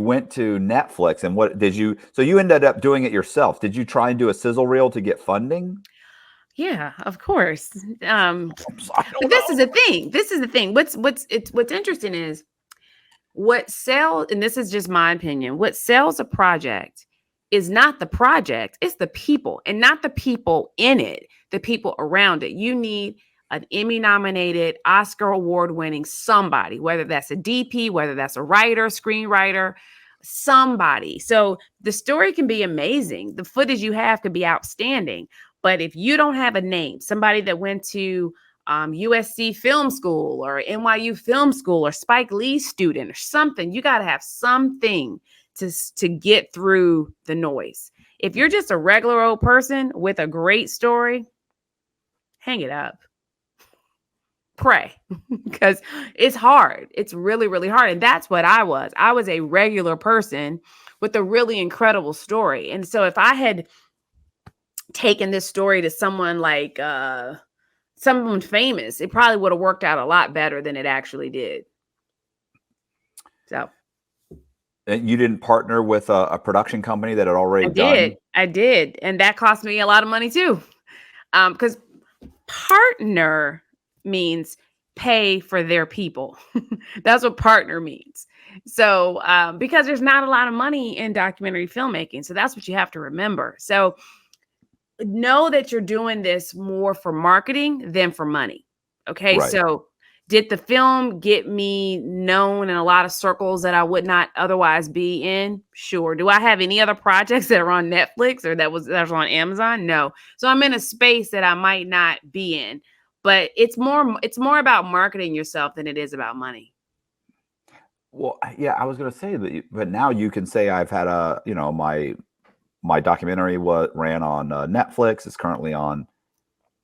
went to Netflix, and what did you? So you ended up doing it yourself. Did you try and do a sizzle reel to get funding? Yeah, of course. But this is the thing. What's interesting is what sells, and this is just my opinion, what sells a project is not the project, it's the people, and not the people in it, the people around it. You need an Emmy nominated, Oscar award winning somebody, whether that's a DP, whether that's a writer, screenwriter, somebody. So the story can be amazing. The footage you have could be outstanding. But if you don't have a name, somebody that went to USC Film School or NYU Film School or Spike Lee student or something, you got to have something to get through the noise. If you're just a regular old person with a great story, hang it up. Pray, because it's hard. It's really, really hard. And that's what I was. I was a regular person with a really incredible story. And so if I had taken this story to someone like someone famous, it probably would have worked out a lot better than it actually did. So. And you didn't partner with a production company that had already done? I did. And that cost me a lot of money too. Because partner means pay for their people. That's what partner means. So because there's not a lot of money in documentary filmmaking. So that's what you have to remember. So know that you're doing this more for marketing than for money. Okay. Right. So did the film get me known in a lot of circles that I would not otherwise be in? Sure. Do I have any other projects that are on Netflix or that was on Amazon? No. So I'm in a space that I might not be in, but it's more about marketing yourself than it is about money. Well, yeah, I was going to say that, but now you can say I've had my documentary ran on Netflix. It's currently on.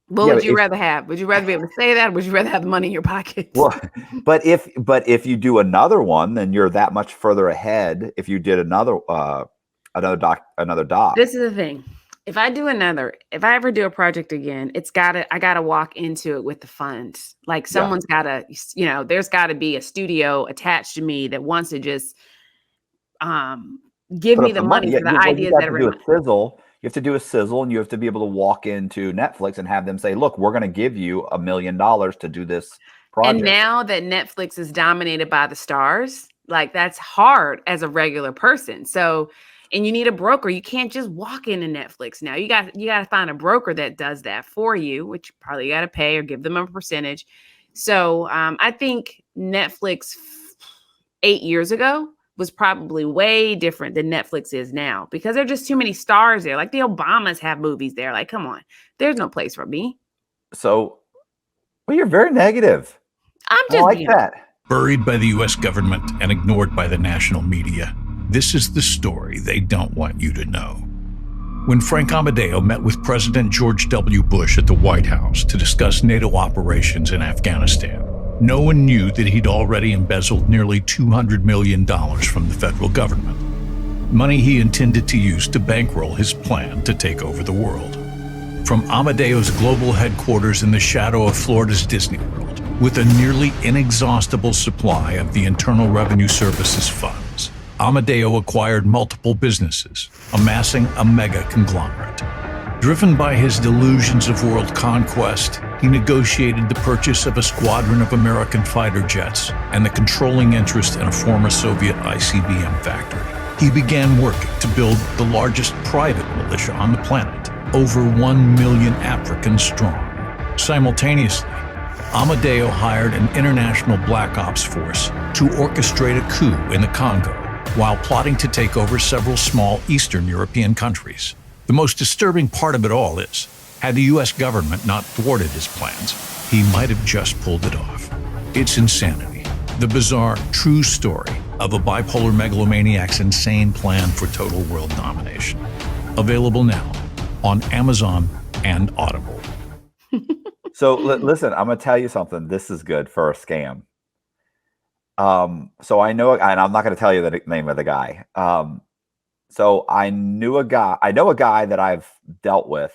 What would you rather have? Would you rather be able to say that? Or would you rather have the money in your pocket? Well, but if you do another one, then you're that much further ahead. If you did another another doc. This is the thing. If I ever do a project again, I gotta walk into it with the funds. Like someone's gotta, there's gotta be a studio attached to me that wants to just give me the money for the ideas that are in my sizzle. You have to do a sizzle, and you have to be able to walk into Netflix and have them say, look, we're going to give you $1 million to do this project. And now that Netflix is dominated by the stars, like that's hard as a regular person. So, and you need a broker. You can't just walk into Netflix now. You got to find a broker that does that for you, which you probably got to pay or give them a percentage. So I think Netflix 8 years ago was probably way different than Netflix is now, because there are just too many stars there. Like the Obamas have movies there. Like, come on, there's no place for me. So, well, you're very negative. I'm just like that. Buried by the U.S. government and ignored by the national media, this is the story they don't want you to know. When Frank Amadeo met with President George W. Bush at the White House to discuss NATO operations in Afghanistan, no one knew that he'd already embezzled nearly $200 million from the federal government, money he intended to use to bankroll his plan to take over the world. From Amadeo's global headquarters in the shadow of Florida's Disney World, with a nearly inexhaustible supply of the Internal Revenue Service's funds, Amadeo acquired multiple businesses, amassing a mega conglomerate. Driven by his delusions of world conquest, he negotiated the purchase of a squadron of American fighter jets and the controlling interest in a former Soviet ICBM factory. He began working to build the largest private militia on the planet, over 1 million Africans strong. Simultaneously, Amadeo hired an international black ops force to orchestrate a coup in the Congo, while plotting to take over several small Eastern European countries. The most disturbing part of it all is, had the U.S. government not thwarted his plans, he might have just pulled it off. It's insanity, the bizarre, true story of a bipolar megalomaniac's insane plan for total world domination. Available now on Amazon and Audible. So listen, I'm going to tell you something. This is good for a scam. So I know, and I'm not going to tell you the name of the guy. So I know a guy that I've dealt with,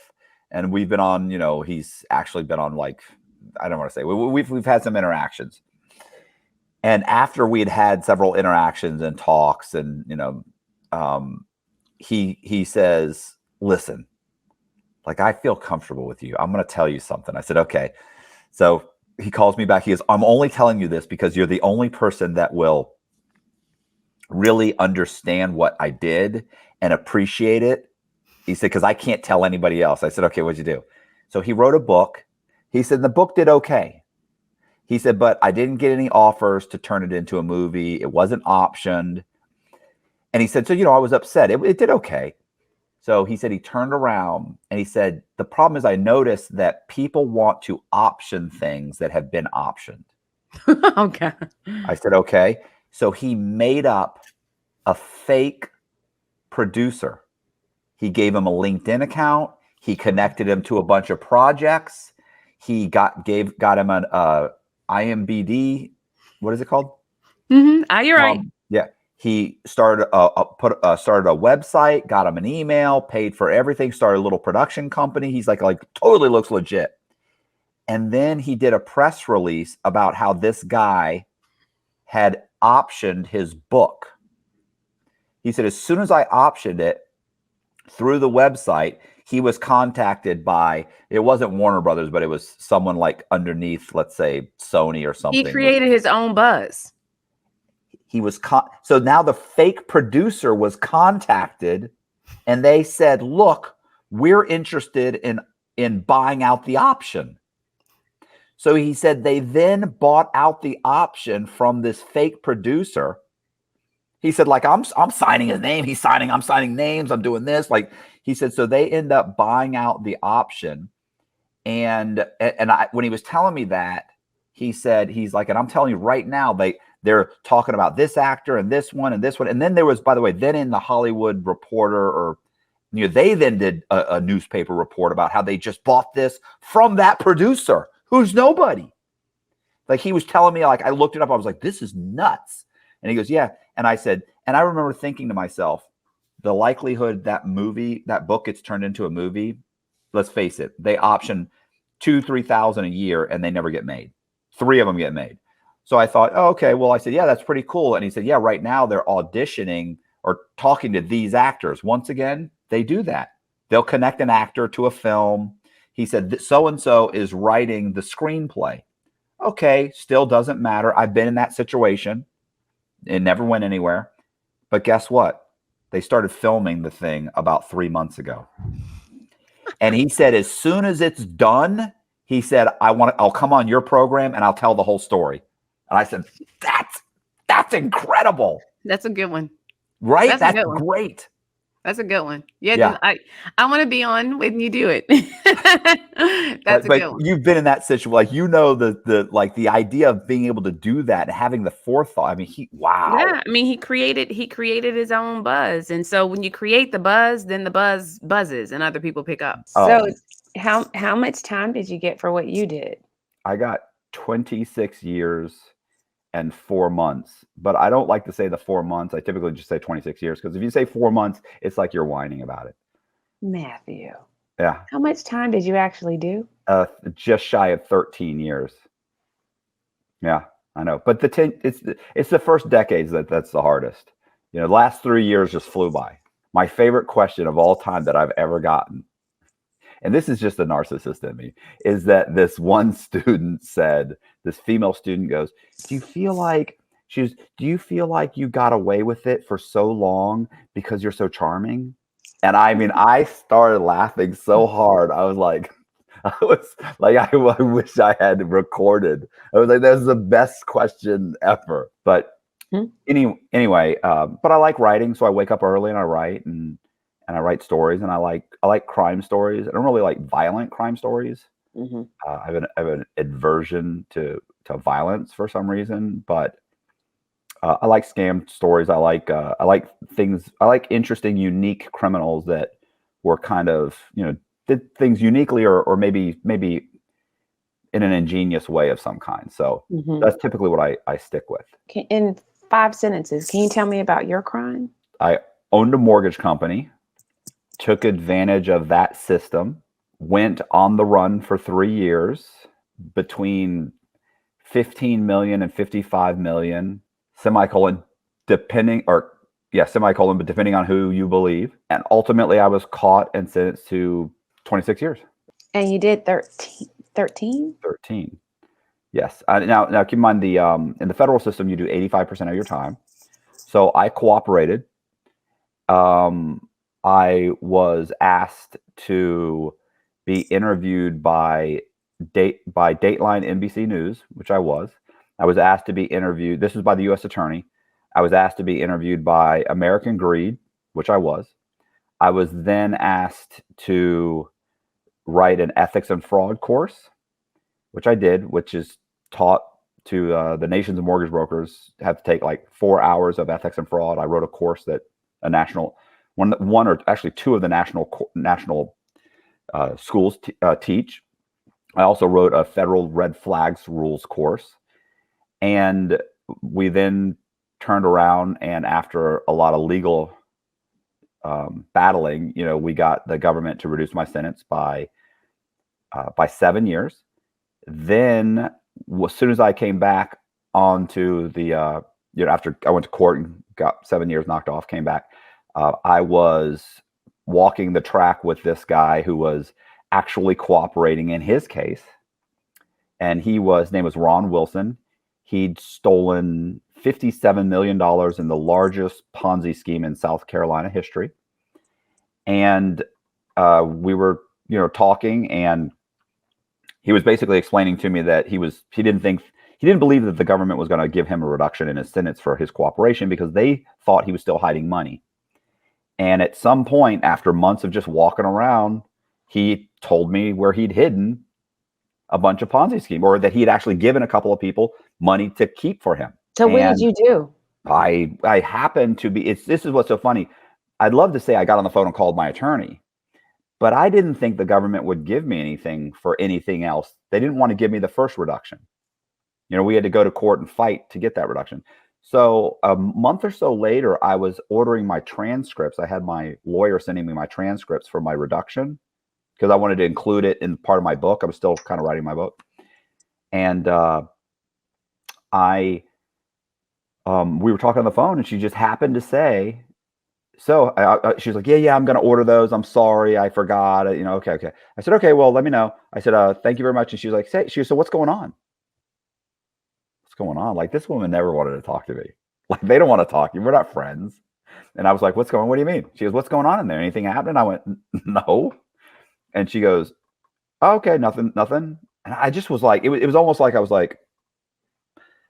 and we've been on, he's actually been on, like, I don't want to say, we've had some interactions. And after we'd had several interactions and talks, and, he says, listen, like, I feel comfortable with you. I'm going to tell you something. I said, okay. So he calls me back. He goes, I'm only telling you this because you're the only person that will really understand what I did and appreciate it. He said, because I can't tell anybody else. I said, okay, what'd you do? So he wrote a book. He said, the book did okay. He said, but I didn't get any offers to turn it into a movie. It wasn't optioned. And he said, so, I was upset. It did okay. So he said he turned around and he said, the problem is I noticed that people want to option things that have been optioned. Okay. I said, okay. So he made up a fake producer. He gave him a LinkedIn account. He connected him to a bunch of projects. He got him an IMBD. What is it called? Mm-hmm. You're right. Yeah. He started started a website, got him an email, paid for everything, started a little production company. He's like totally looks legit. And then he did a press release about how this guy had optioned his book. He said, as soon as I optioned it through the website, he was contacted by, it wasn't Warner Brothers, but it was someone like underneath, let's say Sony or something. He created his own buzz. He was so now the fake producer was contacted, and they said, look, we're interested in buying out the option. So he said they then bought out the option from this fake producer. He said, like, I'm signing his name. He's signing, I'm signing names. I'm doing this. Like, he said, so they end up buying out the option. And when he was telling me that, he said, he's like, and I'm telling you right now, they're talking about this actor and this one and this one. And then there was, by the way, then in the Hollywood Reporter, or, they then did a newspaper report about how they just bought this from that producer who's nobody. Like, he was telling me, like, I looked it up. I was like, this is nuts. And he goes, yeah. And I said, and I remember thinking to myself, the likelihood that book gets turned into a movie, let's face it, they option 2,000-3,000 a year and they never get made. 3 of them get made. So I thought, oh, okay, well, I said, yeah, that's pretty cool. And he said, yeah, right now they're auditioning or talking to these actors. Once again, they do that. They'll connect an actor to a film. He said, so-and-so is writing the screenplay. Okay, still doesn't matter. I've been in that situation. It never went anywhere. But guess what? They started filming the thing about 3 months ago. And he said, as soon as it's done, he said, I'll come on your program and I'll tell the whole story. And I said, that's incredible. That's a good one. Right? That's a good one. Great. That's a good one. Yeah. I want to be on when you do it. That's a good one. You've been in that situation, like, you know, the idea of being able to do that and having the forethought. I mean, wow. Yeah, I mean, he created his own buzz, and so when you create the buzz, then the buzz buzzes, and other people pick up. So, how much time did you get for what you did? I got 26 years and 4 months, but I don't like to say the 4 months. I typically just say 26 years, because if you say 4 months, it's like you're whining about it. Matthew. Yeah. How much time did you actually do? Just shy of 13 years. Yeah, I know. But it's the first decades that's the hardest. You know, the last 3 years just flew by. My favorite question of all time that I've ever gotten, and this is just the narcissist in me, is that this one student said, this female student goes, do you feel like you got away with it for so long because you're so charming? And I mean, I started laughing so hard. I wish I had recorded. I was like, that's the best question ever. But anyway, but I like writing. So I wake up early and I write, and I write stories, and I like crime stories. I don't really like violent crime stories. Mm-hmm. I have an aversion to violence for some reason, but I like scam stories. I like things. I like interesting, unique criminals that were kind of, you know, did things uniquely or maybe in an ingenious way of some kind. So that's typically what I stick with. In 5 sentences, can you tell me about your crime? I owned a mortgage company, took advantage of that system, went on the run for 3 years, between 15 million and 55 million, semicolon, depending on who you believe. And ultimately I was caught and sentenced to 26 years. And you did 13? 13. Yes. Now keep in mind, in the federal system, you do 85% of your time. So I cooperated. I was asked to be interviewed by Dateline NBC News, which I was. I was asked to be interviewed. This was by the U.S. Attorney. I was asked to be interviewed by American Greed, which I was. I was then asked to write an ethics and fraud course, which I did, which is taught to the nation's mortgage brokers. Have to take like 4 hours of ethics and fraud. I wrote a course that a national one or actually 2 of the national schools teach. I also wrote a federal red flags rules course. And we then turned around, and after a lot of legal battling, you know, we got the government to reduce my sentence by 7 years. Then as soon as I came back onto the, after I went to court and got 7 years knocked off, came back, I was walking the track with this guy who was actually cooperating in his case. And his name was Ron Wilson. He'd stolen $57 million in the largest Ponzi scheme in South Carolina history. And we were, talking, and he was basically explaining to me that he didn't believe that the government was going to give him a reduction in his sentence for his cooperation, because they thought he was still hiding money. And at some point, after months of just walking around, he told me where he'd hidden a bunch of Ponzi scheme, or that he had actually given a couple of people money to keep for him. So what did you do? I happened to be, this is what's so funny. I'd love to say I got on the phone and called my attorney, but I didn't think the government would give me anything for anything else. They didn't want to give me the first reduction. We had to go to court and fight to get that reduction. So a month or so later, I was ordering my transcripts. I had my lawyer sending me my transcripts for my reduction because I wanted to include it in part of my book. I was still kind of writing my book. And we were talking on the phone, and she just happened to say, so she was like, yeah, I'm going to order those. I'm sorry. I forgot. Okay. I said, okay, well, let me know. I said, thank you very much. And she was like, so what's going on? What's going on? Like, this woman never wanted to talk to me. Like, they don't want to talk to you. We're not friends. And I was like, what's going on? What do you mean? She goes, what's going on in there? Anything happening? I went, no. And she goes, oh, okay, nothing. And I just was like, it was almost like I was like,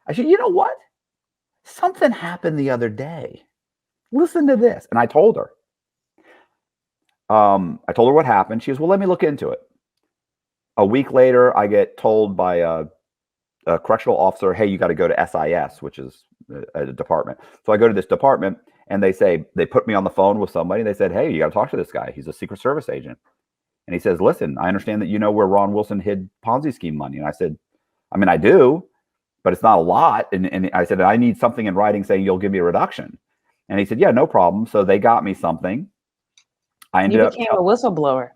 I said, you know what? Something happened the other day. Listen to this. And I told her. I told her what happened. She goes, well, let me look into it. A week later, I get told by a correctional officer, hey, you got to go to SIS, which is a department. So I go to this department, and they put me on the phone with somebody. They said, hey, you got to talk to this guy. He's a Secret Service agent. And he says, listen, I understand that you know where Ron Wilson hid Ponzi scheme money. And I said, I mean, I do, but it's not a lot. And I said, I need something in writing saying you'll give me a reduction. And he said, yeah, no problem. So they got me something. I ended up. You became a whistleblower.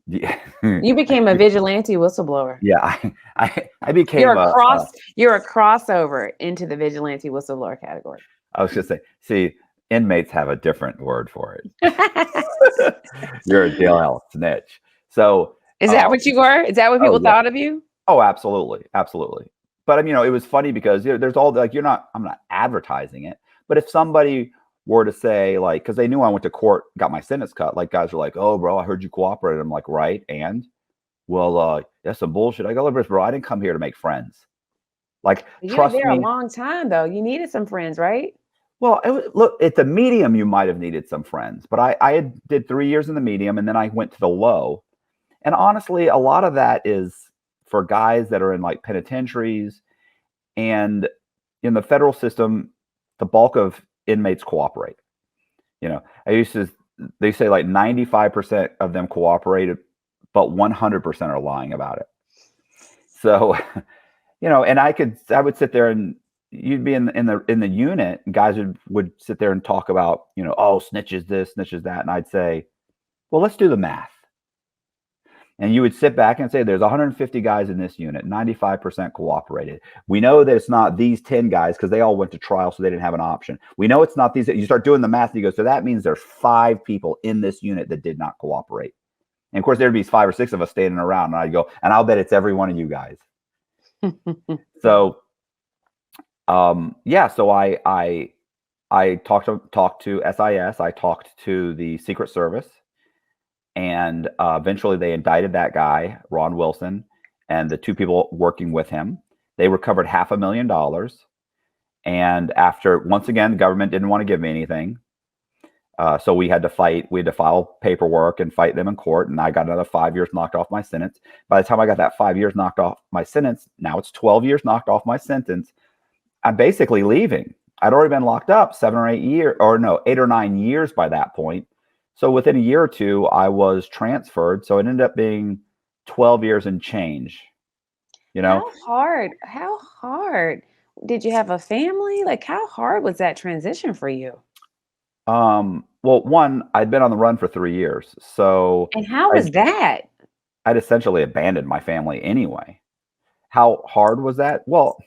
Yeah. You became a vigilante whistleblower. Yeah, I became. You're a crossover into the vigilante whistleblower category. I was just saying. See, inmates have a different word for it. You're a jailhouse snitch. So is that what you were? Is that what people thought of you? Oh, absolutely. But I mean, it was funny because there's all like I'm not advertising it, but if somebody were to say, like, because they knew I went to court, got my sentence cut, like guys were like, oh, bro, I heard you cooperated. I'm like, right, and well, that's some bullshit. I go, bro, I didn't come here to make friends. Like, trust me. You were there a long time though. You needed some friends, right? Well, look, at the medium, you might have needed some friends, but I did 3 years in the medium, and then I went to the low. And honestly, a lot of that is for guys that are in like penitentiaries, and in the federal system, the bulk of inmates cooperate. They say like 95% of them cooperated, but 100% are lying about it. So, and I would sit there, and you'd be in the unit, and guys would sit there and talk about, oh, snitches this, snitches that. And I'd say, well, let's do the math. And you would sit back and say, there's 150 guys in this unit, 95% cooperated. We know that it's not these 10 guys because they all went to trial, so they didn't have an option. We know it's not these. You start doing the math, and you go, so that means there's 5 people in this unit that did not cooperate. And of course, there'd be 5 or 6 of us standing around, and I'd go, and I'll bet it's every one of you guys. So, so I talked to SIS. I talked to the Secret Service. And eventually they indicted that guy, Ron Wilson, and the 2 people working with him. They recovered $500,000. And once again, the government didn't want to give me anything. So we had to fight. We had to file paperwork and fight them in court. And I got another 5 years knocked off my sentence. By the time I got that 5 years knocked off my sentence, now it's 12 years knocked off my sentence. I'm basically leaving. I'd already been locked up 8 or 9 years by that point. So within a year or 2, I was transferred. So it ended up being 12 years and change. How hard did you have a family? Like, how hard was that transition for you? Well, one, I'd been on the run for 3 years. So and how was that? I'd essentially abandoned my family anyway. How hard was that? Well,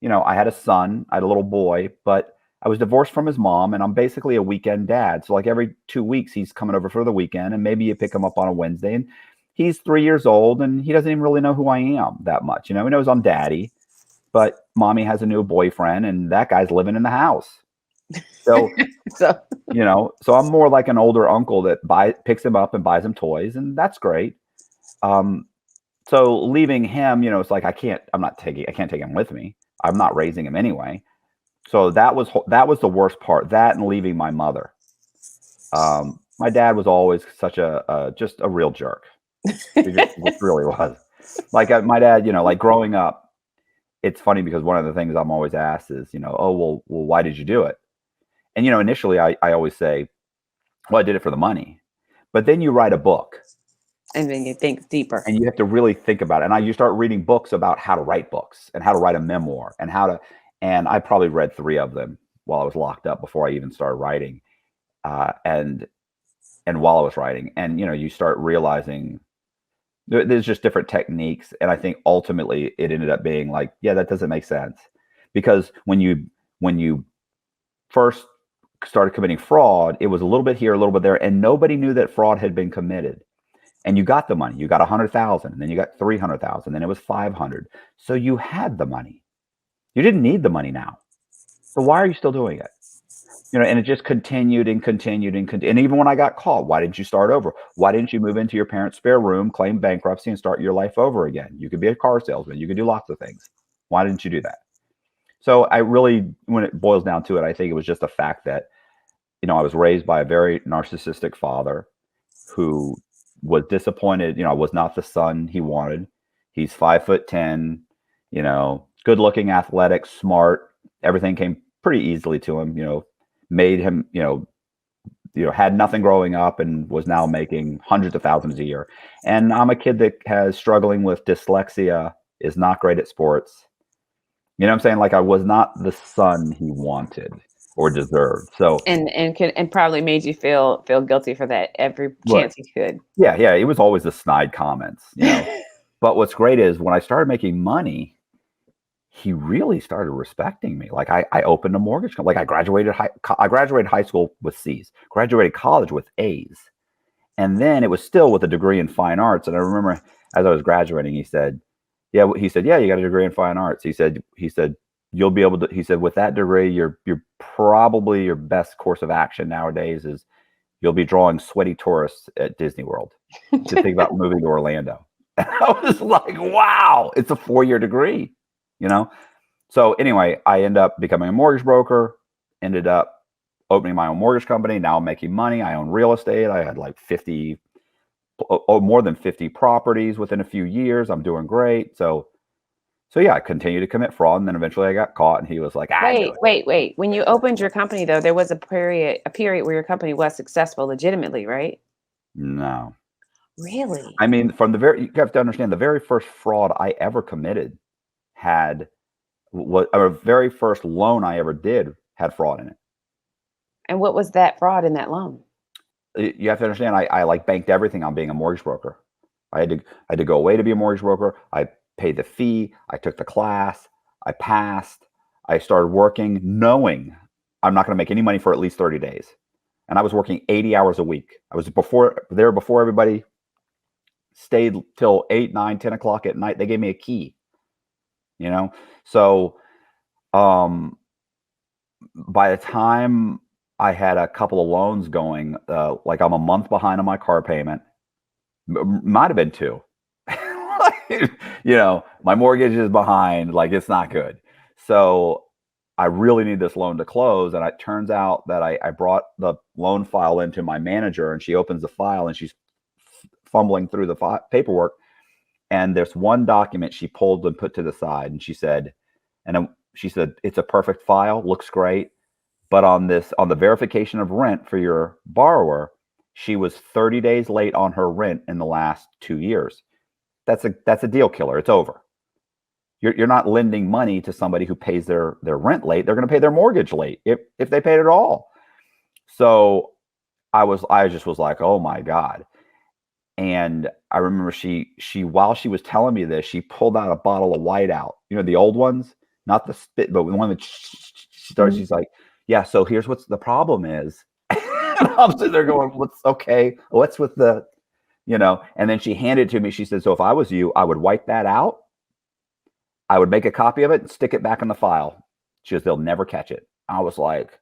I had a son, I had a little boy, but I was divorced from his mom, and I'm basically a weekend dad. So like every 2 weeks, he's coming over for the weekend, and maybe you pick him up on a Wednesday, and he's 3 years old, and he doesn't even really know who I am that much. He knows I'm daddy, but mommy has a new boyfriend, and that guy's living in the house. So, so I'm more like an older uncle that picks him up and buys him toys, and that's great. So leaving him, it's like I can't take him with me. I'm not raising him anyway. So that was the worst part. That and leaving my mother. My dad was always such just a real jerk. He just really was. Like my dad, like growing up, it's funny because one of the things I'm always asked is, oh, well, why did you do it? And, initially I always say, well, I did it for the money. But then you write a book. And then you think deeper. And you have to really think about it. And you start reading books about how to write books and how to write a memoir and And I probably read 3 of them while I was locked up before I even started writing. And while I was writing, and you start realizing there's just different techniques. And I think ultimately it ended up being like, yeah, that doesn't make sense. Because when you first started committing fraud, it was a little bit here, a little bit there, and nobody knew that fraud had been committed. And you got the money. You got 100,000, and then you got 300,000, then it was 500. So you had the money. You didn't need the money now. So why are you still doing it? And it just continued and continued and continued. And even when I got caught, why didn't you start over? Why didn't you move into your parents' spare room, claim bankruptcy, and start your life over again? You could be a car salesman. You could do lots of things. Why didn't you do that? So I really, when it boils down to it, I think it was just the fact that, I was raised by a very narcissistic father who was disappointed. I was not the son he wanted. He's 5'10", good looking, athletic, smart. Everything came pretty easily to him, made him, had nothing growing up and was now making hundreds of thousands a year. And I'm a kid that has struggling with dyslexia, is not great at sports. You know what I'm saying? Like, I was not the son he wanted or deserved. So and probably made you feel guilty for that every chance he could. Yeah, it was always the snide comments, But what's great is when I started making money, he really started respecting me. Like, I opened a mortgage company. Like, I graduated high school with C's, graduated college with A's, and then it was still with a degree in fine arts. And I remember as I was graduating, he said, "Yeah, you got a degree in fine arts." He said, "You'll be able to." He said, "With that degree, you're probably your best course of action nowadays is you'll be drawing sweaty tourists at Disney World to think about moving to Orlando." And I was like, "Wow, it's a 4-year degree." So anyway, I ended up becoming a mortgage broker, ended up opening my own mortgage company. Now I'm making money. I own real estate. I had like more than 50 properties within a few years. I'm doing great. So yeah, I continued to commit fraud. And then eventually I got caught, and he was like, wait. When you opened your company though, there was a period where your company was successful legitimately, right? No. Really? I mean, you have to understand, the very first fraud I ever committed our very first loan I ever did had fraud in it. And what was that fraud in that loan? You have to understand, I like banked everything on being a mortgage broker. I had to go away to be a mortgage broker. I paid the fee. I took the class. I passed. I started working knowing I'm not going to make any money for at least 30 days. And I was working 80 hours a week. I was before everybody stayed till 8, 9, 10 o'clock at night. They gave me a key. So by the time I had a couple of loans going, like I'm a month behind on my car payment, might have been 2. My mortgage is behind, like it's not good. So I really need this loan to close. And it turns out that I brought the loan file into my manager, and she opens the file and she's fumbling through the paperwork. And there's one document she pulled and put to the side, and she said, "It's a perfect file, looks great, but on the verification of rent for your borrower, she was 30 days late on her rent in the last 2 years. That's a deal killer. It's over. You're not lending money to somebody who pays their rent late. They're going to pay their mortgage late if they paid it all." So I just was like, oh my God. And I remember she while she was telling me this, she pulled out a bottle of whiteout, the old ones, not the spit, but the one that she starts. She's like, "Yeah, so here's what's the problem is." And I'm sitting there going, what's with the, and then she handed it to me. She said, "So if I was you, I would wipe that out. I would make a copy of it and stick it back in the file." She goes, "They'll never catch it." I was like,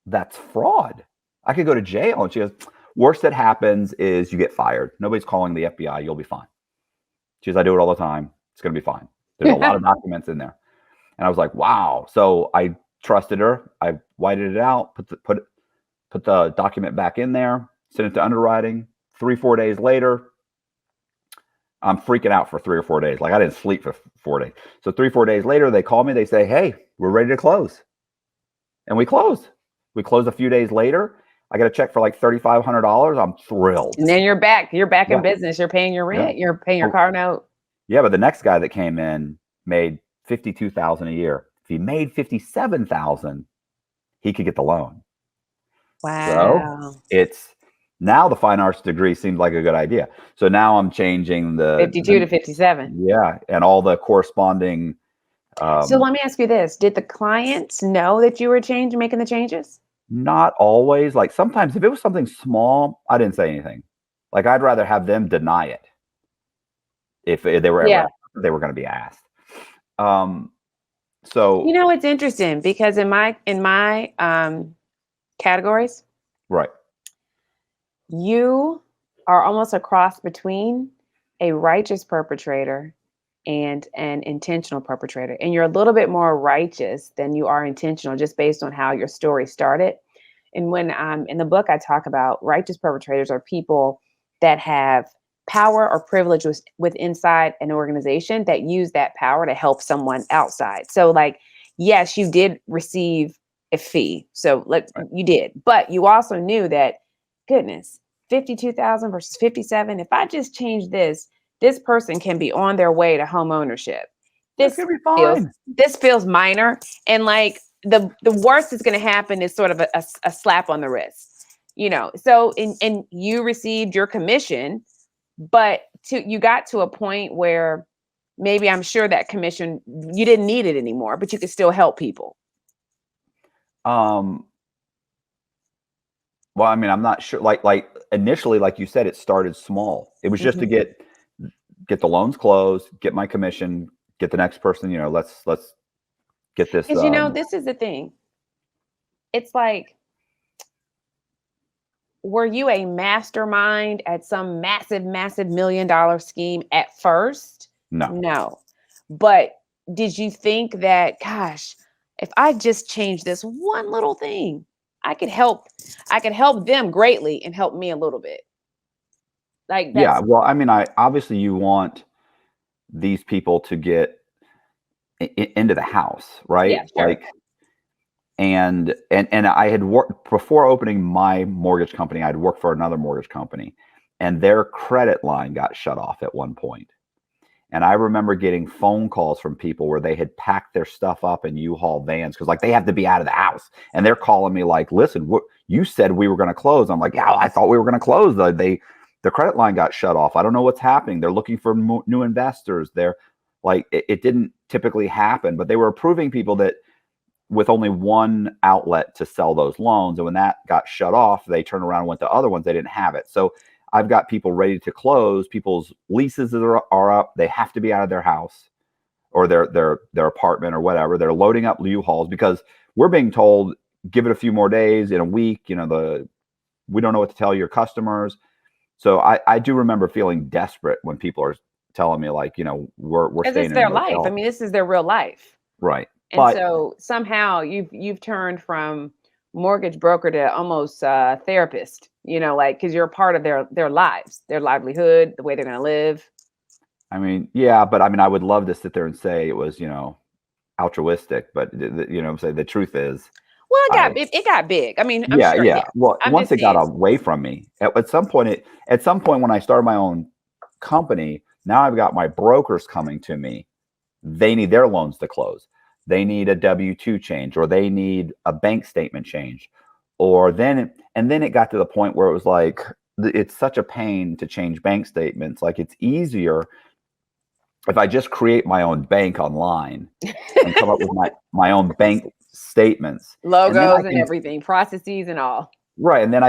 that's fraud. I could go to jail. And she goes, "Worst that happens is you get fired. Nobody's calling the FBI. You'll be fine." She goes, "I do it all the time. It's going to be fine. There's a lot of documents in there." And I was like, wow. So I trusted her. I whited it out, put the document back in there, sent it to underwriting. 3-4 days later, I'm freaking out for 3 or 4 days. Like, I didn't sleep for 4 days. So 3-4 days later, they call me. They say, "Hey, we're ready to close." And we closed. We closed a few days later. I got a check for like $3,500. I'm thrilled. And then you're back in business. You're paying your rent. You're paying your car note. Yeah, but the next guy that came in made $52,000 a year. If he made 57,000, he could get the loan. Wow. So it's now the fine arts degree seemed like a good idea. So now I'm changing 52 to 57. Yeah, and all the corresponding. So let me ask you this: did the clients know that you were making the changes? Not always. Like sometimes, if it was something small, I didn't say anything. Like I'd rather have them deny it if they were ever they were going to be asked. So it's interesting because in my categories, right, you are almost a cross between a righteous perpetrator and an intentional perpetrator. And you're a little bit more righteous than you are intentional, just based on how your story started. And when in the book, I talk about righteous perpetrators are people that have power or privilege with inside an organization that use that power to help someone outside. So like, yes, you did receive a fee. So you did, but you also knew that, goodness, 52,000 versus 57. If I just change this person can be on their way to home ownership. This feels minor. And like the worst that's going to happen is sort of a slap on the wrist, So, and you received your commission, but you got to a point where maybe I'm sure that commission, you didn't need it anymore, but you could still help people. Well, I mean, I'm not sure. Like initially, like you said, it started small. It was just to get the loans closed, get my commission, get the next person. Let's get this. Because this is the thing. It's like, were you a mastermind at some massive $1 million scheme at first? No. But did you think that, gosh, if I just change this one little thing, I could help them greatly and help me a little bit? Like, yeah. Well, I mean, obviously you want these people to get into the house, right? Yeah, sure. Like, and I had worked before opening my mortgage company. I'd worked for another mortgage company, and their credit line got shut off at one point. And I remember getting phone calls from people where they had packed their stuff up in U-Haul vans because like they have to be out of the house, and they're calling me like, "Listen, you said we were going to close." I'm like, "Yeah, I thought we were going to close. The credit line got shut off. I don't know what's happening. They're looking for new investors." They're like, it didn't typically happen, but they were approving people that with only one outlet to sell those loans. And when that got shut off, they turned around and went to other ones. They didn't have it. So I've got people ready to close. People's leases are up. They have to be out of their house or their apartment or whatever. They're loading up U-Hauls because we're being told, give it a few more days, in a week, we don't know what to tell your customers. So I do remember feeling desperate when people are telling me like, we're staying in their life. I mean, this is their real life. Right. And so somehow you've turned from mortgage broker to almost therapist, because you're a part of their lives, their livelihood, the way they're going to live. I mean, yeah, but I mean, I would love to sit there and say it was, altruistic, but say the truth is. Well, it got big. I mean, I'm sure. Yeah. Well, once it got away from me, at some point when I started my own company, now I've got my brokers coming to me. They need their loans to close. They need a W-2 change, or they need a bank statement change, then it got to the point where it was like, it's such a pain to change bank statements. Like, it's easier if I just create my own bank online and come up with my own bank statements, logos and everything, processes and all. Right. And then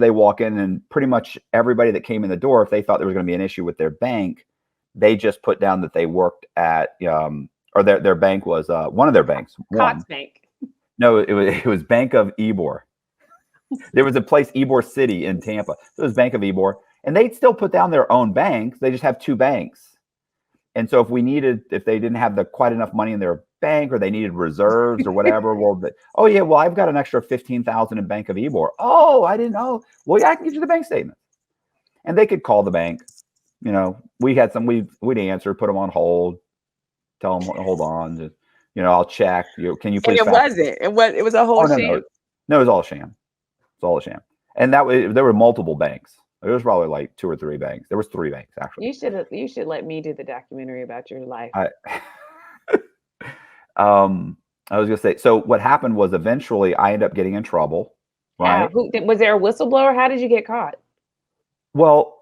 they walk in, and pretty much everybody that came in the door, if they thought there was going to be an issue with their bank, they just put down that they worked at, or their bank was one of their banks. Cox Bank. No, it was Bank of Ybor. There was a place, Ybor City in Tampa. So it was Bank of Ybor, and they'd still put down their own bank. They just have two banks. And so if they didn't have quite enough money in their bank, or they needed reserves or whatever, I've got an extra 15,000 in Bank of Ybor. Oh, I didn't know. Well, yeah, I can give you the bank statement. And they could call the bank. We had we'd answer, put them on hold, tell them, hold on, just, I'll check. Can you please? And it was a whole sham. No, it was all a sham. It's all a sham. And there were multiple banks. There was probably like 2 or 3 banks. There was 3 banks actually. You should let me do the documentary about your life. I was gonna say, so what happened was eventually I ended up getting in trouble, right? Was there a whistleblower? How did you get caught? Well,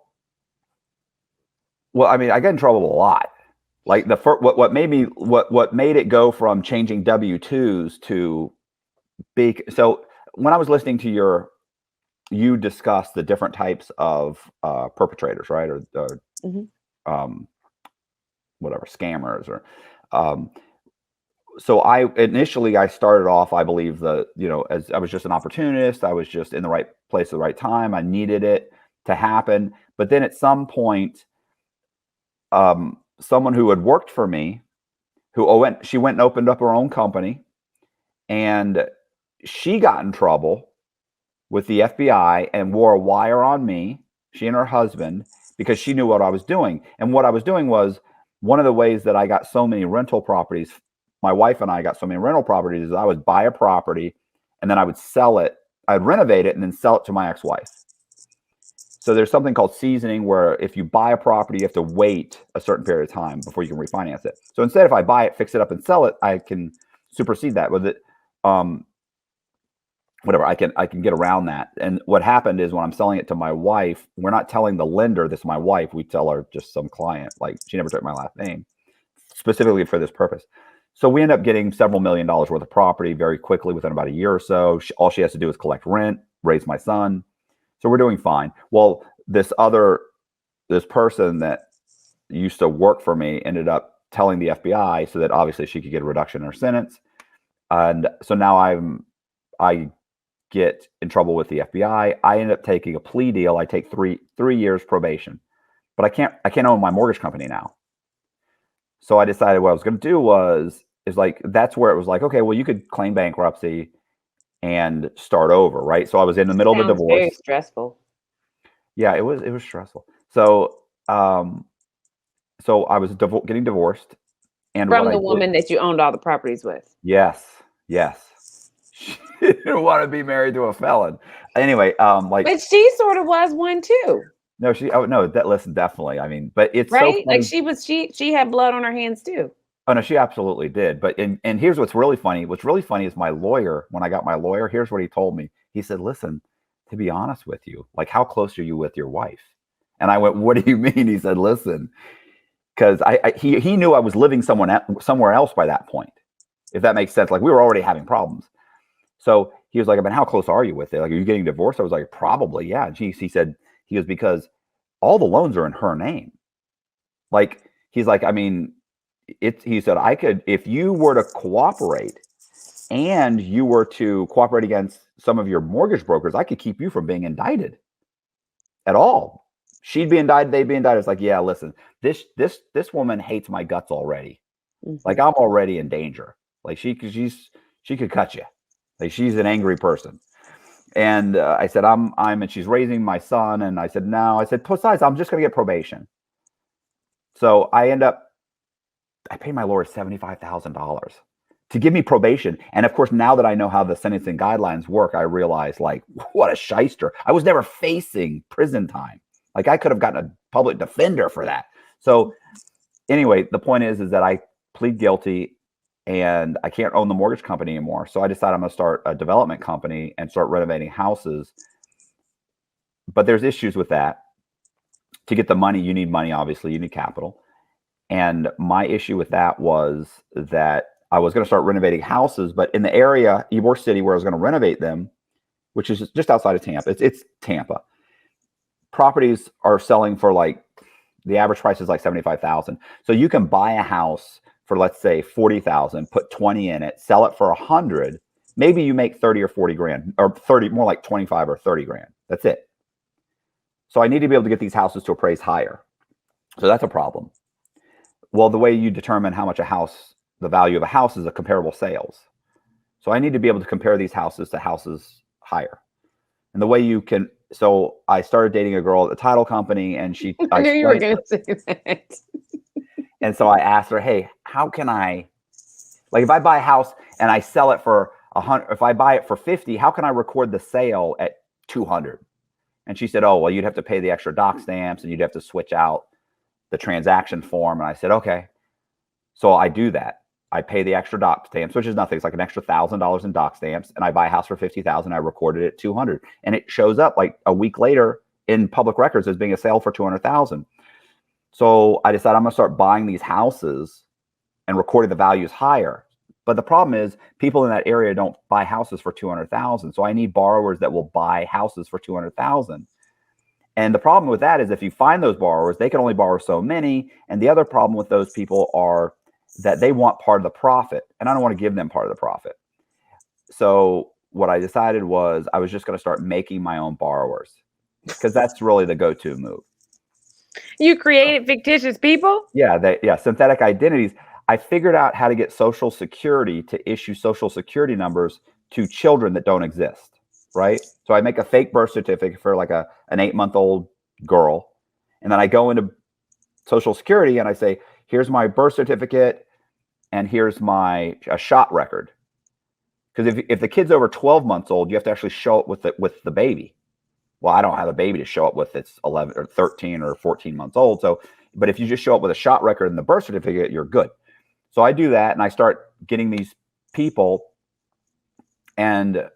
I mean, I got in trouble a lot. Like what made it go from changing W-2s to big. So when I was listening to you discuss the different types of perpetrators, right? Or whatever, scammers or so initially I started off, I believe as I was just an opportunist. I was just in the right place at the right time. I needed it to happen. But then at some point, someone who had worked for me, she went and opened up her own company, and she got in trouble with the FBI and wore a wire on me, she and her husband, because she knew what I was doing. And what I was doing was, one of the ways that I got so many rental properties, my wife and I got so many rental properties, is I would buy a property and then I would sell it. I'd renovate it and then sell it to my ex-wife. So there's something called seasoning, where if you buy a property, you have to wait a certain period of time before you can refinance it. So instead, if I buy it, fix it up, and sell it, I can supersede that with it. Whatever, I can get around that. And what happened is, when I'm selling it to my wife, we're not telling the lender this is my wife. We tell her just some client, like she never took my last name, specifically for this purpose. So we end up getting several $1 million worth of property very quickly, within about a year or so. All she has to do is collect rent, raise my son. So we're doing fine. Well, this person that used to work for me ended up telling the FBI, so that obviously she could get a reduction in her sentence. And so now I get in trouble with the FBI. I end up taking a plea deal. I take three years probation, but I can't own my mortgage company now. So I decided what I was going to do that's where it was like, okay, well, you could claim bankruptcy and start over, right? So I was in the middle of a divorce. Very stressful. Yeah, it was stressful. So so I was getting divorced, and from the woman that you owned all the properties with. Yes. She didn't want to be married to a felon. Anyway, but she sort of was one too. No, listen, definitely. I mean, but it's right. So like she had blood on her hands too. Oh no, she absolutely did. But and here's what's really funny. What's really funny is my lawyer. When I got my lawyer, here's what he told me. He said, "Listen, to be honest with you, like, how close are you with your wife?" And I went, "What do you mean?" He said, "Listen," because he knew I was living somewhere else by that point, if that makes sense. Like, we were already having problems. So he was like, "I mean, how close are you with it? Like, are you getting divorced?" I was like, "Probably, yeah." And he said, he goes, "Because all the loans are in her name." Like, he's like, I mean, he said, I could, if you were to cooperate and you were to cooperate against some of your mortgage brokers, I could keep you from being indicted at all. She'd be indicted, they'd be indicted. It's like, yeah, listen, this woman hates my guts already. Mm-hmm. Like, I'm already in danger. Like, she could cut you. Like, she's an angry person. And I said, and she's raising my son. And I said, no. I said, besides, I'm just going to get probation. So I paid my lawyer $75,000 to give me probation. And of course, now that I know how the sentencing guidelines work, I realize, like, what a shyster. I was never facing prison time. Like, I could have gotten a public defender for that. So anyway, the point is that I plead guilty and I can't own the mortgage company anymore. So I decided I'm going to start a development company and start renovating houses. But there's issues with that. To get the money, you need money, obviously, you need capital. And my issue with that was that I was going to start renovating houses, but in the area, Ybor City, where I was going to renovate them, which is just outside of Tampa, it's Tampa. Properties are selling for, like, the average price is like $75,000. So you can buy a house for, let's say, $40,000, put 20 in it, sell it for 100. Maybe you make 30 or 40 grand, or 30, more like 25 or 30 grand. That's it. So I need to be able to get these houses to appraise higher. So that's a problem. Well, the way you determine how much the value of a house is a comparable sales. So I need to be able to compare these houses to houses higher. And the way you can, so I started dating a girl at the title company, and I knew you were going to say that. And so I asked her, hey, how can I, like, if I buy a house and I sell it for 100, if I buy it for 50, how can I record the sale at 200? And she said, oh, well, you'd have to pay the extra doc stamps and you'd have to switch out the transaction form. And I said, okay. So I do that. I pay the extra doc stamps, which is nothing. It's like an extra $1,000 in doc stamps, and I buy a house for $50,000. I recorded it at 200, and it shows up like a week later in public records as being a sale for 200,000. So I decided I'm going to start buying these houses and recording the values higher. But the problem is people in that area don't buy houses for 200,000. So I need borrowers that will buy houses for 200,000. And the problem with that is if you find those borrowers, they can only borrow so many. And the other problem with those people are that they want part of the profit, and I don't want to give them part of the profit. So what I decided was I was just going to start making my own borrowers, because that's really the go-to move. You created fictitious people? Yeah, synthetic identities. I figured out how to get Social Security to issue Social Security numbers to children that don't exist, right? So I make a fake birth certificate for like an 8-month-old girl, and then I go into Social Security and I say, here's my birth certificate and here's my shot record. Because if the kid's over 12 months old, you have to actually show it with the baby. Well, I don't have a baby to show up with. It's 11 or 13 or 14 months old. So, but if you just show up with a shot record and the birth certificate, you're good. So I do that, and I start getting these people, and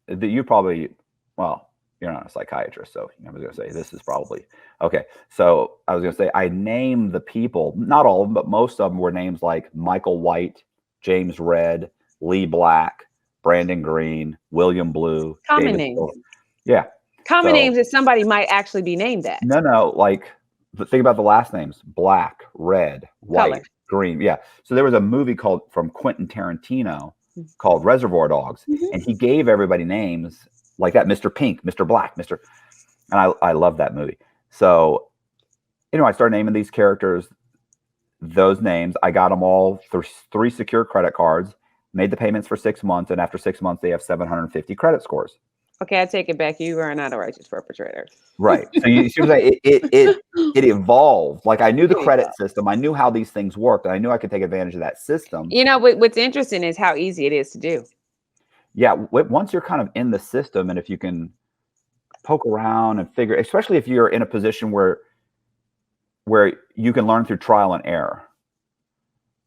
you probably, well, you're not a psychiatrist, so I was going to say this is probably okay. So I was going to say I name the people, not all of them, but most of them were names like Michael White, James Red, Lee Black, Brandon Green, William Blue. Common David names. Silver. Yeah. Common names that somebody might actually be named that. No, like think about the last names: Black, Red, White, Color. Green. Yeah. So there was a movie from Quentin Tarantino called Reservoir Dogs, and he gave everybody names like that: Mr. Pink, Mr. Black, Mr. And I love that movie. So, I started naming these characters those names. I got them all through 3 secure credit cards, made the payments for 6 months, and after 6 months, they have 750 credit scores. Okay, I take it back. You are not a righteous perpetrator. Right. So you see what I'm saying? It evolved. Like I knew the credit system. I knew how these things worked. And I knew I could take advantage of that system. What's interesting is how easy it is to do. Yeah. Once you're kind of in the system, and if you can poke around and figure, especially if you're in a position where you can learn through trial and error.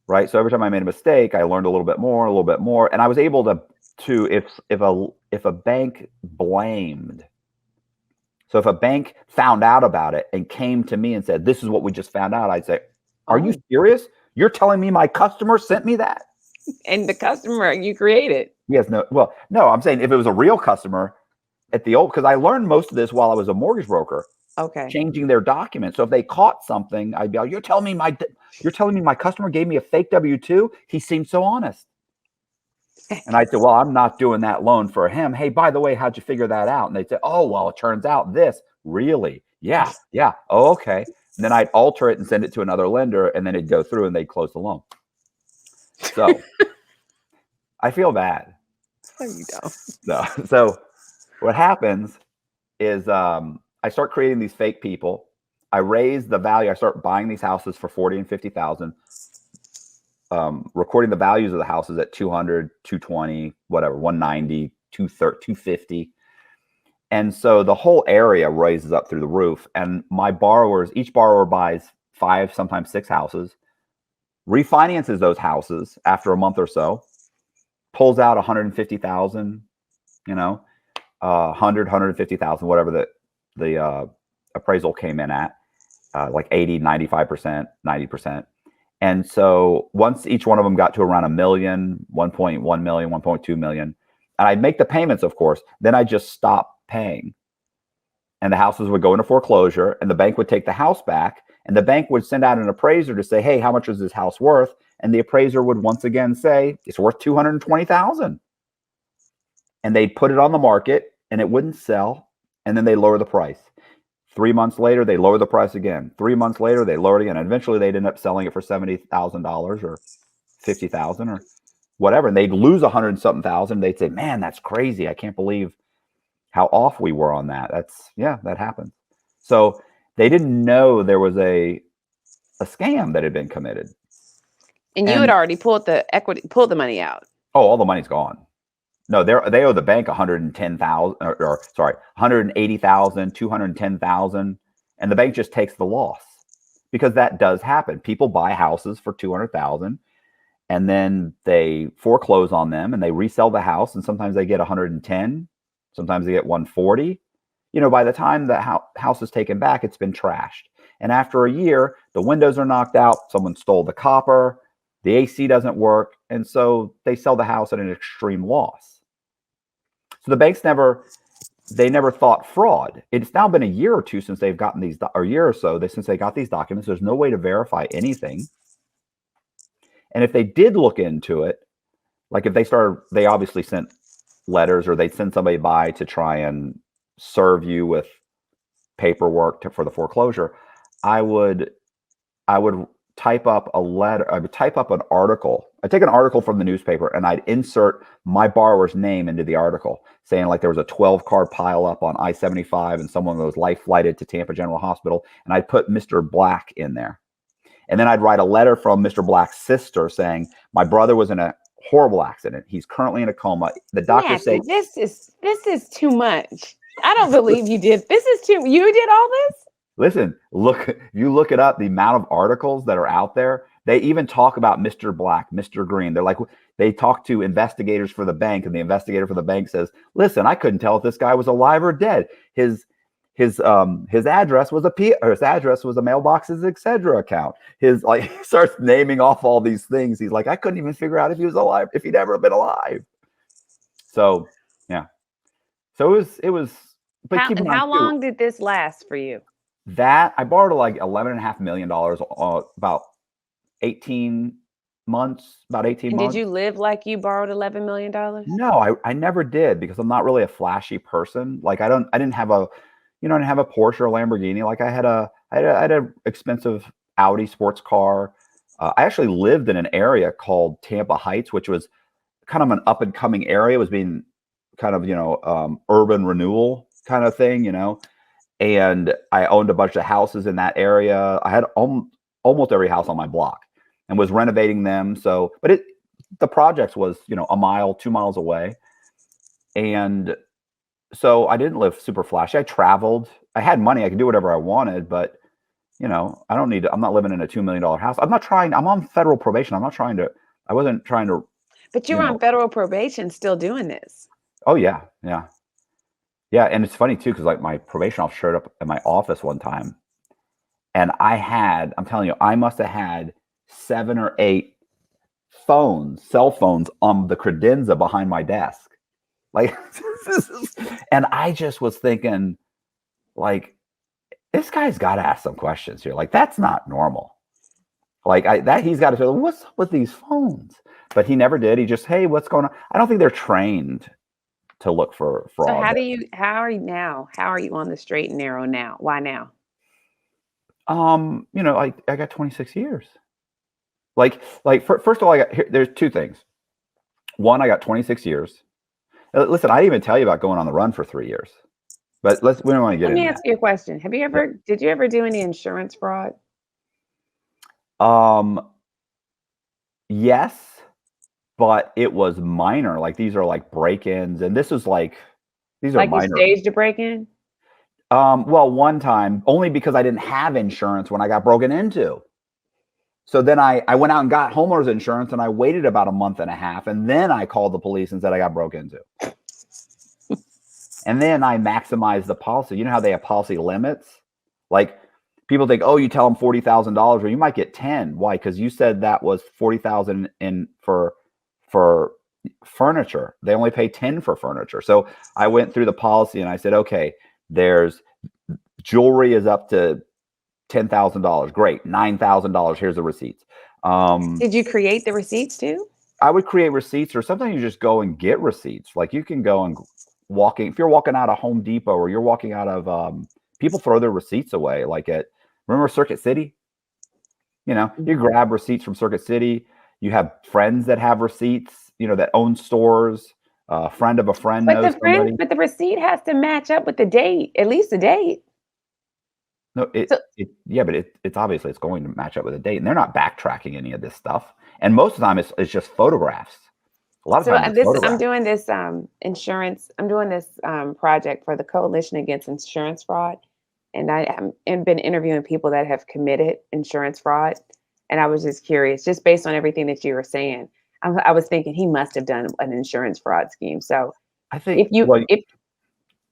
Right. So every time I made a mistake, I learned a little bit more. And I was able to if a bank blamed. So if a bank found out about it and came to me and said, this is what we just found out, I'd say, are you serious? You're telling me my customer sent me that? And the customer you created. Yes. No, I'm saying if it was a real customer because I learned most of this while I was a mortgage broker. Okay. Changing their documents. So if they caught something, I'd be like, you're telling me my customer gave me a fake W-2? He seemed so honest. And I'd say, well, I'm not doing that loan for him. Hey, by the way, how'd you figure that out? And they'd say, oh, well, it turns out this. Really? Yeah. Oh, okay. And then I'd alter it and send it to another lender, and then it'd go through and they'd close the loan. So I feel bad. No, you don't. So what happens is I start creating these fake people. I raise the value. I start buying these houses for 40 and 50,000. Recording the values of the houses at 200, 220, whatever, 190, 230, 250. And so the whole area raises up through the roof. And my borrowers, each borrower buys 5, sometimes 6 houses, refinances those houses after a month or so, pulls out 150,000, 150,000, whatever the appraisal came in at, like 80, 95%, 90%. And so once each one of them got to around $1 million, 1.1 million, 1.2 million, and I'd make the payments, of course, then I just stop paying. And the houses would go into foreclosure, and the bank would take the house back, and the bank would send out an appraiser to say, hey, how much is this house worth? And the appraiser would once again say, it's worth $220,000. And they'd put it on the market, and it wouldn't sell, and then they lower the price. 3 months later, they lower the price again. 3 months later, they lower it again. And eventually, they'd end up selling it for $70,000 or $50,000 or whatever. And they'd lose 100-something thousand. They'd say, man, that's crazy. I can't believe how off we were on that. That happened. So they didn't know there was a scam that had been committed. And you had already pulled the money out. Oh, all the money's gone. No, they owe the bank 110,000 or sorry, 180,000, 210,000, and the bank just takes the loss, because that does happen. People buy houses for 200,000, and then they foreclose on them and they resell the house, and sometimes they get 110, sometimes they get 140. By the time the house is taken back, it's been trashed. And after a year, the windows are knocked out, someone stole the copper, the AC doesn't work, and so they sell the house at an extreme loss. So the banks never thought fraud. It's now been a year or two since they've gotten these, or a year or so since they got these documents. There's no way to verify anything. And if they did look into it, like if they obviously sent letters, or they'd send somebody by to try and serve you with paperwork for the foreclosure, I would type up a letter. I would type up an article. I'd take an article from the newspaper and I'd insert my borrower's name into the article, saying like there was a 12-car pileup on I-75 and someone was life flighted to Tampa General Hospital, and I'd put Mr. Black in there. And then I'd write a letter from Mr. Black's sister saying, my brother was in a horrible accident. He's currently in a coma. The doctors say this is too much. I don't believe you did. You did all this? Listen, you look it up, the amount of articles that are out there. They even talk about Mr. Black, Mr. Green. They talk to investigators for the bank, and the investigator for the bank says, listen, I couldn't tell if this guy was alive or dead. His address was a mailboxes, etc. account. He starts naming off all these things. He's like, I couldn't even figure out if he was alive, if he'd ever been alive. So yeah. So it was. But how long did this last for you? That I borrowed like $11.5 million, about 18 months. Did you live like you borrowed $11 million? No, I never did, because I'm not really a flashy person. Like I didn't have a Porsche or Lamborghini. Like I had a expensive Audi sports car. I actually lived in an area called Tampa Heights, which was kind of an up and coming area. It was being kind of, urban renewal kind of thing, and I owned a bunch of houses in that area. I had almost every house on my block and was renovating them. So, but the project was, a mile, 2 miles away. And so I didn't live super flashy. I traveled, I had money, I could do whatever I wanted, but I'm not living in a $2 million house. I'm on federal probation. I wasn't trying to. But you were on federal probation still doing this. Oh yeah. Yeah. Yeah. And it's funny too, because like my probation officer showed up at my office one time, and I'm telling you, I must have had 7 or 8 cell phones on the credenza behind my desk. Like, and I just was thinking, like, this guy's got to ask some questions here. Like, that's not normal. Like he's got to say, what's up with these phones? But he never did. He just, hey, what's going on? I don't think they're trained to look for fraud. So how are you now? How are you on the straight and narrow now? Why now? I got 26 years. First of all, there's 2 things. One, I got 26 years. Listen, I didn't even tell you about going on the run for 3 years, but we don't want to get into that. Let me ask you a question. Did you ever do any insurance fraud? Yes, but it was minor. Like, these are like break-ins, and this is these are minor. You staged a break-in? Well, one time, only because I didn't have insurance when I got broken into. So then I went out and got homeowners insurance, and I waited about a month and a half, and then I called the police and said I got broken into. And then I maximized the policy. You know how they have policy limits? Like, people think, oh, you tell them $40,000, or you might get 10. Why? Because you said that was $40,000 in for furniture. They only pay 10 for furniture. So I went through the policy and I said, okay, there's jewelry is up to $10,000. Great. $9,000. Here's the receipts. Did you create the receipts too? I would create receipts, or sometimes you just go and get receipts. Like, you can go and if you're walking out of Home Depot, or you're walking out of, people throw their receipts away. Like remember Circuit City? You grab receipts from Circuit City. You have friends that have receipts, that own stores. A friend of a friend knows somebody. But the receipt has to match up with the date, at least the date. No, it's obviously it's going to match up with a date, and they're not backtracking any of this stuff. And most of the time, it's just photographs. A lot of times, I'm doing this insurance. I'm doing this project for the Coalition Against Insurance Fraud, and I have been interviewing people that have committed insurance fraud. And I was just curious, just based on everything that you were saying. I was thinking he must have done an insurance fraud scheme. So I think if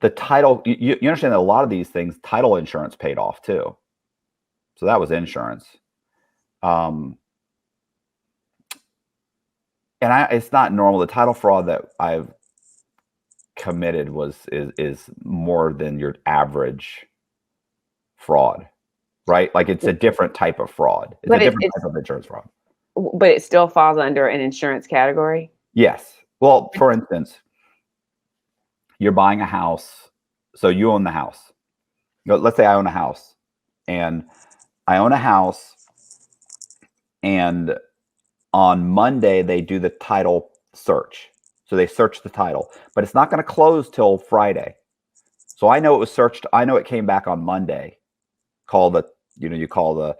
the title, you understand that a lot of these things, title insurance paid off too. So that was insurance. And it's not normal. The title fraud that I've committed is more than your average fraud, right? Like it's a different type of fraud. It's a different type of insurance fraud. But it still falls under an insurance category? Yes. Well, for instance, you're buying a house. So you own the house. Let's say I own a house. And I own a house. And on Monday, they do the title search. So they search the title. But it's not going to close till Friday. So I know it was searched. I know it came back on Monday. You call the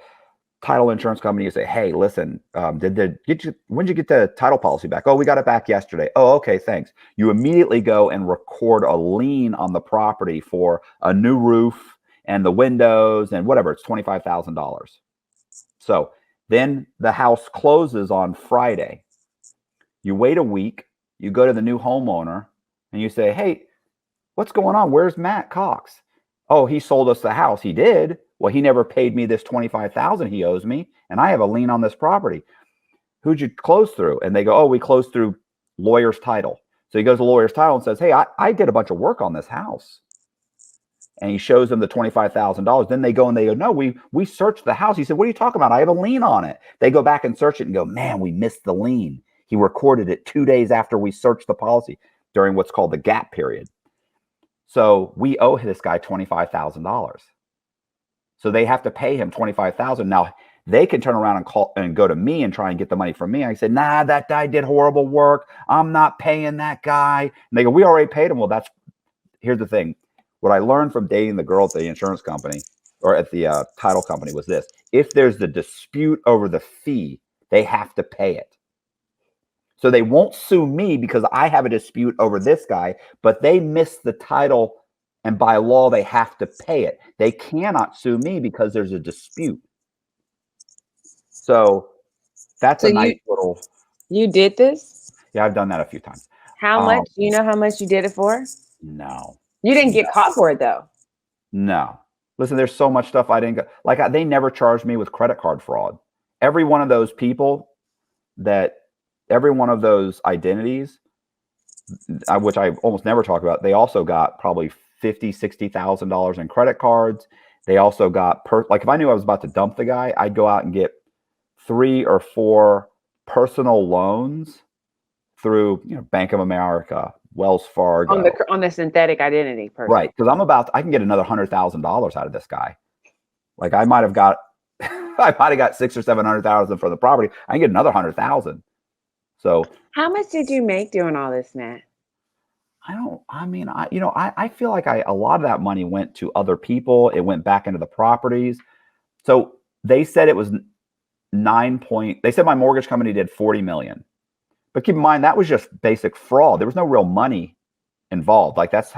title insurance company, you say, hey, listen, when did you get the title policy back? Oh, we got it back yesterday. Oh, okay, thanks. You immediately go and record a lien on the property for a new roof and the windows and whatever. It's $25,000. So then the house closes on Friday. You wait a week, you go to the new homeowner and you say, hey, what's going on? Where's Matt Cox? Oh, he sold us the house. He did. Well, he never paid me this $25,000 he owes me, and I have a lien on this property. Who'd you close through? And they go, oh, we closed through lawyer's title. So he goes to lawyer's title and says, hey, I did a bunch of work on this house. And he shows them the $25,000. Then they go, no, we searched the house. He said, what are you talking about? I have a lien on it. They go back and search it and go, man, we missed the lien. He recorded it 2 days after we searched the policy during what's called the gap period. So we owe this guy $25,000. So they have to pay him $25,000. Now they can turn around and call and go to me and try and get the money from me. I said, nah, that guy did horrible work. I'm not paying that guy. And they go, we already paid him. Well, here's the thing. What I learned from dating the girl at the insurance company or at the title company was this. If there's the dispute over the fee, they have to pay it. So they won't sue me because I have a dispute over this guy, but they missed the title. And by law, they have to pay it. They cannot sue me because there's a dispute. So that's a nice little. You did this? Yeah, I've done that a few times. How much? Do you know how much you did it for? No. You didn't get caught for it, though. No. Listen, there's so much stuff I didn't get. They never charged me with credit card fraud. Every one of those people every one of those identities, which I almost never talk about, they also got probably $50,000, $60,000 in credit cards. They also got if I knew I was about to dump the guy, I'd go out and get 3 or 4 personal loans through Bank of America, Wells Fargo on the synthetic identity person. Right, because I can get another $100,000 out of this guy. Like I might have got $600,000 or $700,000 for the property. I can get another $100,000. So how much did you make doing all this, Matt? I feel like a lot of that money went to other people. It went back into the properties. So they said it was they said my mortgage company did 40 million. But keep in mind, that was just basic fraud. There was no real money involved. Like that's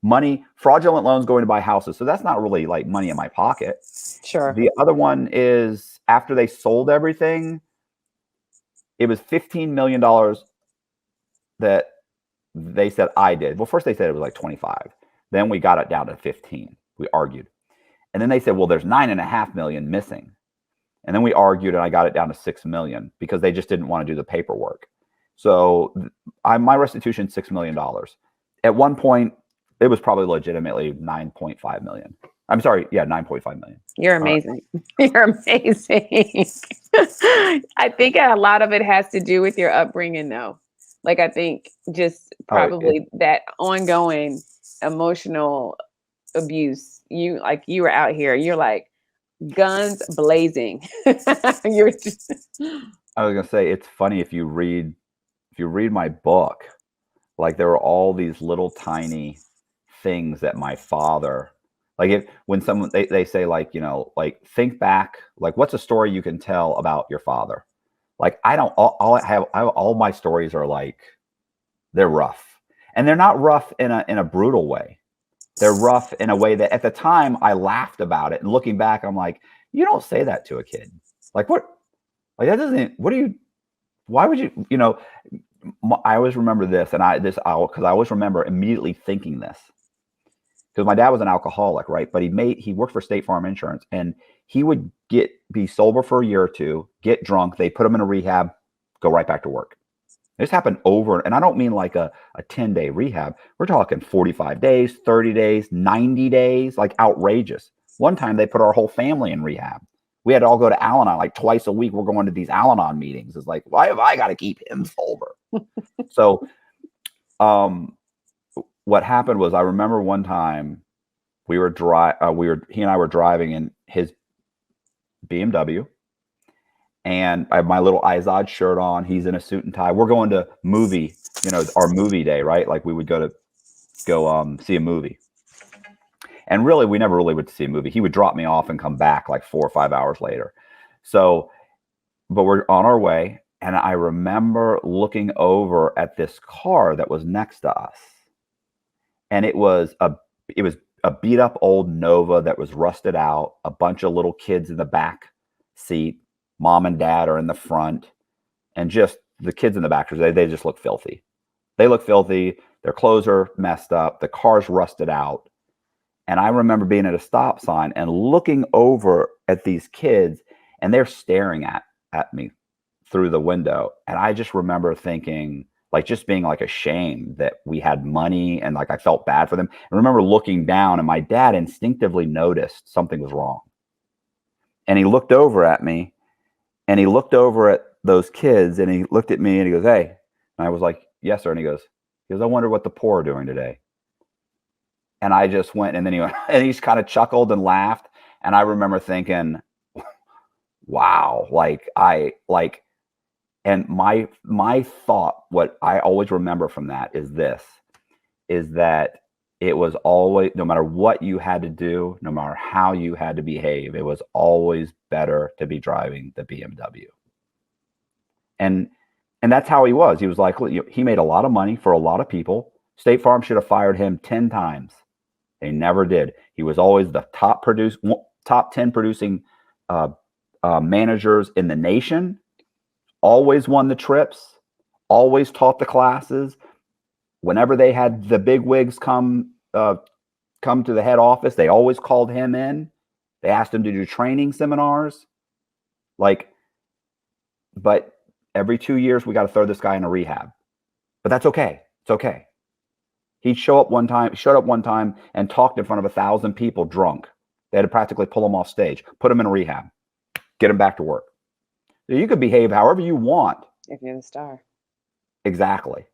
money, fraudulent loans going to buy houses. So that's not really like money in my pocket. Sure. The other one is after they sold everything, it was $15 million that they said I did. Well, first they said it was like 25. Then we got it down to 15. We argued. And then they said, well, there's 9.5 million missing. And then we argued and I got it down to 6 million because they just didn't want to do the paperwork. So my restitution $6 million. At one point, it was probably legitimately 9.5 million. I'm sorry. Yeah, 9.5 million. You're amazing. You're amazing. I think a lot of it has to do with your upbringing, though. Like, I think just probably that ongoing emotional abuse. You were out here, you're like guns blazing. You're just... I was gonna say, it's funny if you read my book, like there were all these little tiny things that my father, like when someone they say like, think back, like what's a story you can tell about your father? Like I have all my stories are like, they're rough, and they're not rough in a brutal way. They're rough in a way that at the time I laughed about it, and looking back, I'm like, you don't say that to a kid. Like what Like that doesn't, why would you, I always remember this, because I always remember immediately thinking this, because my dad was an alcoholic, right? But he worked for State Farm Insurance, and he would be sober for a year or two, get drunk, they put him in a rehab, go right back to work. This happened over, and I don't mean like a 10-day rehab. We're talking 45 days, 30 days, 90 days, like outrageous. One time they put our whole family in rehab. We had to all go to Al-Anon like twice a week. We're going to these Al-Anon meetings. It's like, why have I got to keep him sober? So what happened was, I remember one time he and I were driving in his BMW, and I have my little Izod shirt on. He's in a suit and tie. We're going to our movie day, right? Like we would go see a movie. And really, we never really went to see a movie. He would drop me off and come back like 4 or 5 hours later. So, but we're on our way. And I remember looking over at this car that was next to us. And it was a beat up old Nova that was rusted out, a bunch of little kids in the back seat. Mom and dad are in the front, and just the kids in the back, they just look filthy. They look filthy. Their clothes are messed up. The car's rusted out. And I remember being at a stop sign and looking over at these kids, and they're staring at me through the window. And I just remember thinking, like, just being like ashamed that we had money, and like I felt bad for them. I remember looking down, and my dad instinctively noticed something was wrong. And he looked over at me, and he looked over at those kids, and he looked at me, and he goes, "Hey." And I was like, "Yes, sir." And he goes, "I wonder what the poor are doing today." And I just went, and then he just kind of chuckled and laughed. And I remember thinking, wow, and my thought, what I always remember from that is that it was always, no matter what you had to do, no matter how you had to behave, it was always better to be driving the BMW. And that's how he was. He was like, he made a lot of money for a lot of people. State Farm should have fired him 10 times. They never did. He was always the top 10 producing managers in the nation. Always won the trips. Always taught the classes. Whenever they had the big wigs come to the head office, they always called him in. They asked him to do training seminars. But every 2 years we got to throw this guy in a rehab. But that's okay. It's okay. He showed up one time and talked in front of 1,000 people drunk. They had to practically pull him off stage, put him in a rehab, get him back to work. You could behave however you want. If you're the star. Exactly.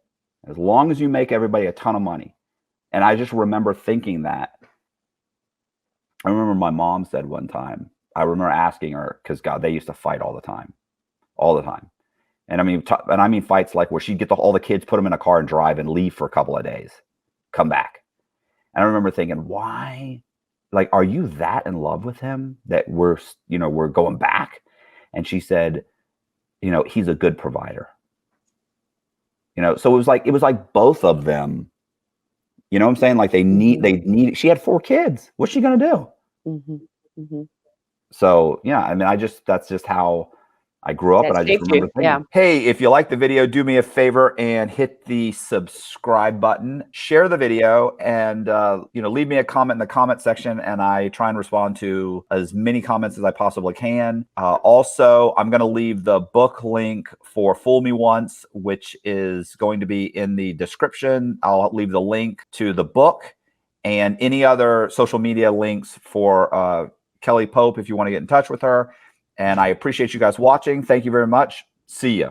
As long as you make everybody a ton of money. And I just remember thinking that. I remember my mom said one time, I remember asking her, because God, they used to fight all the time. All the time. And I mean fights like where she'd get all the kids, put them in a car and drive and leave for a couple of days. Come back. And I remember thinking, why? Like, are you that in love with him that we're going back? And she said, he's a good provider. So it was like both of them, you know what I'm saying? Like they need, she had 4 kids. What's she going to do? Mm-hmm. Mm-hmm. So, yeah, that's just how I grew up. And I just remember thinking, hey, if you like the video, do me a favor and hit the subscribe button, share the video, and leave me a comment in the comment section, and I try and respond to as many comments as I possibly can. Also, I'm going to leave the book link for Fool Me Once, which is going to be in the description. I'll leave the link to the book and any other social media links for Kelly Pope if you want to get in touch with her. And I appreciate you guys watching. Thank you very much. See ya.